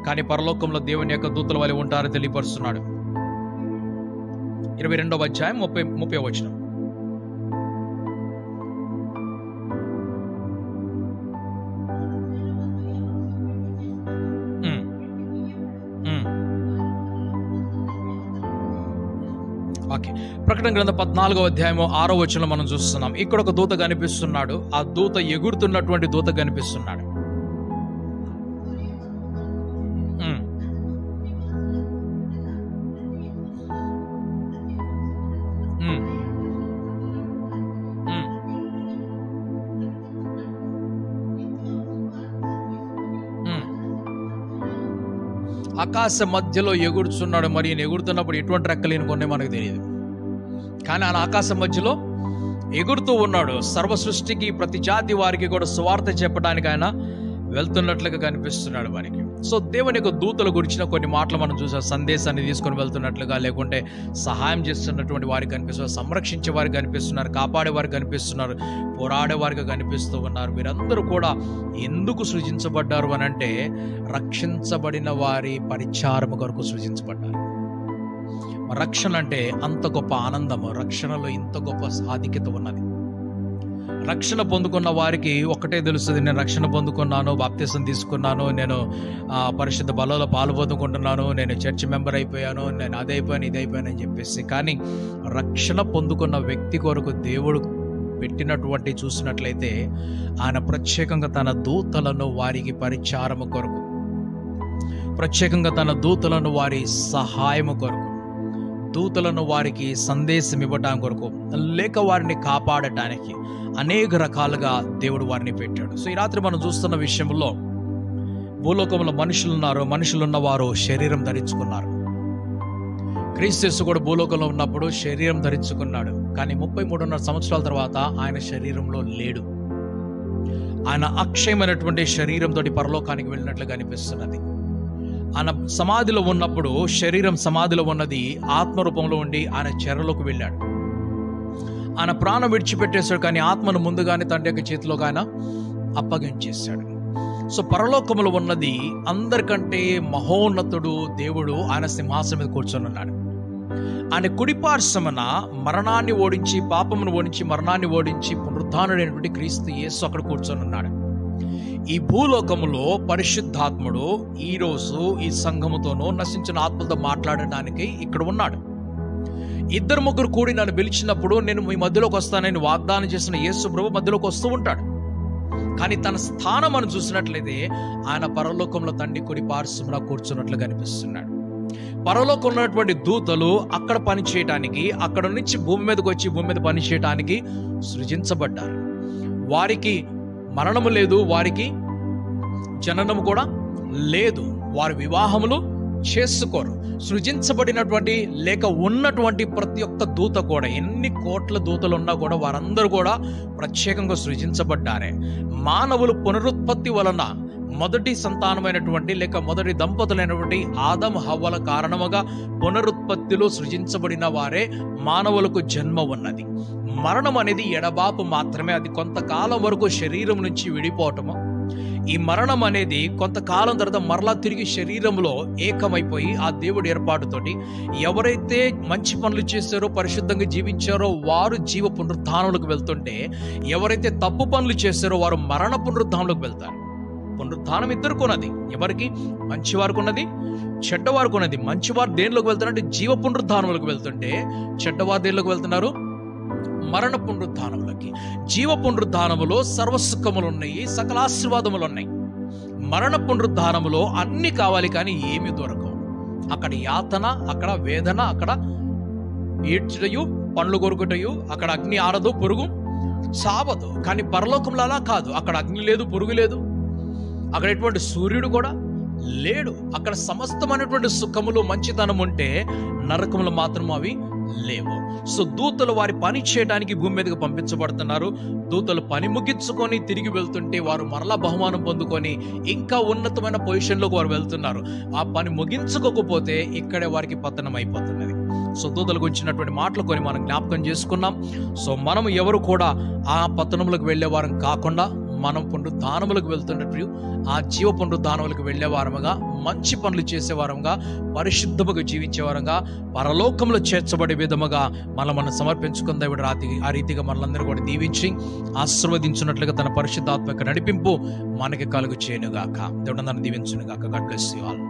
కానీ పరలోకంలో దేవుని యొక్క దూతల వలె ఉంటారని తెలియపరుస్తున్నాడు. 22వ అధ్యాయం 30వ వచనం. ఓకే, ప్రకటన గ్రంథం 14వ అధ్యాయం 6వ వచనంలో మనం చూస్తున్నాం. ఇక్కడ ఒక దూత కనిపిస్తున్నాడు. ఆ దూత ఎగురుతున్నటువంటి దూత కనిపిస్తున్నాడు. ఆ ఆకాశ మధ్యలో ఎగురుచున్నాడు. మరి ఈయన ఎగురుతున్నప్పుడు ఎటువంటి రెక్కలు ఈయనకున్నాయో మనకు తెలియదు, కానీ ఆయన ఆకాశం మధ్యలో ఎగురుతూ ఉన్నాడు. సర్వ సృష్టికి, ప్రతి జాతి వారికి కూడా సువార్త చెప్పడానికి ఆయన వెళ్తున్నట్లుగా కనిపిస్తున్నాడు మనకి. సో దేవుని యొక్క దూతల గురించిన కొన్ని మాటలు మనం చూసాం. సందేశాన్ని తీసుకొని వెళ్తున్నట్లుగా, లేకుంటే సహాయం చేస్తున్నటువంటి వారికి కనిపిస్తున్నారు, సంరక్షించే వారికి కనిపిస్తున్నారు, కాపాడే వారికి కనిపిస్తున్నారు, పోరాడే వారికి కనిపిస్తూ ఉన్నారు. మీరందరూ కూడా ఎందుకు సృజించబడ్డారు అని అంటే, రక్షించబడిన వారి పరిచారము కొరకు సృజించబడ్డారు. రక్షణ అంటే అంత గొప్ప ఆనందము, రక్షణలో ఇంత గొప్ప సాధిక్యత ఉన్నది. రక్షణ పొందుకున్న వారికి ఒక్కటే తెలుస్తుంది, నేను రక్షణ పొందుకున్నాను, బాప్తిసం తీసుకున్నాను, నేను పరిశుద్ధ బలలో పాల్పొందుకుంటున్నాను, నేను చర్చ్ మెంబర్ అయిపోయాను, నేను అదైపోయాను ఇదైపోయాను అని చెప్పేసి. కానీ రక్షణ పొందుకున్న వ్యక్తి కొరకు దేవుడు పెట్టినటువంటి చూసినట్లయితే, ఆయన ప్రత్యేకంగా తన దూతలను వారికి పరిచారము కొరకు, ప్రత్యేకంగా తన దూతలను వారి సహాయము కొరకు, దూతలను వారికి సందేశం ఇవ్వడానికి కొరకు, లేక వారిని కాపాడటానికి అనేక రకాలుగా దేవుడు వారిని పెట్టాడు. సో ఈ రాత్రి మనం చూస్తున్న విషయంలో, భూలోకంలో మనుషులున్న వారు శరీరం ధరించుకున్నారు. క్రీస్తు కూడా భూలోకంలో ఉన్నప్పుడు శరీరం ధరించుకున్నాడు. కానీ 33.5 సంవత్సరాల తర్వాత ఆయన శరీరంలో లేడు. ఆయన అక్షయమైనటువంటి శరీరంతో పరలోకానికి వెళ్ళినట్లుగా అనిపిస్తున్నది. ఆయన సమాధిలో ఉన్నప్పుడు శరీరం సమాధిలో ఉన్నది, ఆత్మరూపంలో ఉండి ఆయన చెరలోకి వెళ్ళాడు. ఆయన ప్రాణం విడిచిపెట్టేశాడు, కానీ ఆత్మను ముందుగానే తండ్రి యొక్క చేతిలోకి ఆయన అప్పగించేశాడు. సో పరలోకములో ఉన్నది అందరికంటే మహోన్నతుడు దేవుడు ఆయన సింహాసనం మీద కూర్చొని ఉన్నాడు. ఆయన కుడిపార్శ్వమున మరణాన్ని ఓడించి, పాపమును ఓడించి, మరణాన్ని ఓడించి పునరుద్ధానుడైనటువంటి క్రీస్తు యేసు అక్కడ కూర్చొని ఉన్నాడు. ఈ భూలోకములో పరిశుద్ధాత్ముడు ఈరోజు ఈ సంఘముతోనూ నశించిన ఆత్మలతో మాట్లాడడానికి ఇక్కడ ఉన్నాడు. 2-3 కూడి నన్ను పిలిచినప్పుడు నేను మీ మధ్యలోకి వస్తానని వాగ్దానం చేసిన యేసు ప్రభు మధ్యలోకి వస్తూ ఉంటాడు. కానీ తన స్థానం మనం చూసినట్లయితే ఆయన పరలోకంలో తండ్రి కుడి పార్శ్వమున కూర్చున్నట్లు కనిపిస్తున్నాడు. పరలోకంలో ఉన్నటువంటి దూతలు అక్కడ పని చేయటానికి, అక్కడ నుంచి భూమి మీదకి వచ్చి భూమి మీద పని చేయటానికి సృజించబడ్డారు. వారికి మరణము లేదు, వారికి జననము కూడా లేదు, వారి వివాహములు చేసుకోరు. సృజించబడినటువంటి లేక ఉన్నటువంటి ప్రతి ఒక్క దూత కూడా, ఎన్ని కోట్ల దూతలు ఉన్నా కూడా వారందరూ కూడా ప్రత్యేకంగా సృజించబడ్డారే. మానవులు పునరుత్పత్తి వలన మొదటి సంతానమైనటువంటి లేక మొదటి దంపతులైనటువంటి ఆదము హవ్వల కారణముగా పునరుత్పత్తిలో సృజించబడిన వారే మానవులకు జన్మ ఉన్నది. మరణం అనేది ఎడబాపు మాత్రమే. అది కొంతకాలం వరకు శరీరం నుంచి విడిపోవటము. ఈ మరణం అనేది కొంతకాలం తర్వాత మరలా తిరిగి శరీరంలో ఏకమైపోయి ఆ దేవుడి ఏర్పాటుతోటి ఎవరైతే మంచి పనులు చేశారో, పరిశుద్ధంగా జీవించారో వారు జీవ పునరుద్ధానంలోకి వెళ్తుంటే, ఎవరైతే తప్పు పనులు చేశారో వారు మరణ పునరుద్ధానంలోకి వెళ్తారు. పునరుద్ధానం ఇద్దరికి ఉన్నది. ఎవరికి? మంచివారికి ఉన్నది, చెడ్డవారికి ఉన్నది. మంచివారు దేనిలోకి వెళ్తారంటే జీవ పునరుద్ధానంలోకి వెళ్తుంటే, చెడ్డవారు దేనిలోకి వెళ్తున్నారు? మరణ పునరుద్ధానములకి. జీవ పునరుద్ధానములో సర్వసుఖములు ఉన్నాయి, సకల ఆశీర్వాదములు ఉన్నాయి. మరణ పునరుద్ధానములో అన్ని కావాలి, కానీ ఏమి దొరకవు. అక్కడ యాతన, అక్కడ వేదన, అక్కడ ఏడ్చుటయు, పండ్లు కొరుకుటయు, అక్కడ అగ్ని ఆరదు, పురుగు చావదు. కానీ పరలోకంలో అలా కాదు. అక్కడ అగ్ని లేదు, పురుగు లేదు, అక్కడ ఎటువంటి సూర్యుడు కూడా లేడు. అక్కడ సమస్తమైనటువంటి సుఖములు, మంచితనం ఉంటే నరకములు మాత్రం అవి లేవు. సో దూతలు వారి పని చేయడానికి భూమి మీదకి పంపించబడుతున్నారు. దూతలు పని ముగించుకొని తిరిగి వెళ్తుంటే వారు మరలా బహుమానం పొందుకొని ఇంకా ఉన్నతమైన పొజిషన్లోకి వారు వెళ్తున్నారు. ఆ పని ముగించుకోకపోతే ఇక్కడే వారికి పతనం అయిపోతున్నది. సో దూతలకు వచ్చినటువంటి మాటలు కొన్ని మనం జ్ఞాపకం చేసుకున్నాం. సో మనం ఎవరు కూడా ఆ పతనములకు వెళ్ళే వారం కాకుండా మనం పునరుద్ధానములకు వెళ్తున్నట్టు ఆ జీవ పునరుద్ధానములకు వెళ్ళేవారముగా, మంచి పనులు చేసేవారముగా, పరిశుద్ధముగా జీవించేవారంగా, పరలోకంలో చేర్చబడే విధముగా మనం సమర్పించుకున్న దేవుడు ఆ రీతిగా మనలందరూ కూడా దీవించి ఆశీర్వదించినట్లుగా తన పరిశుద్ధాత్మక నడిపింపు మనకి కలుగు చేయనుగాక. దేవుడు నన్ను దీవించునుగాక. God bless you all.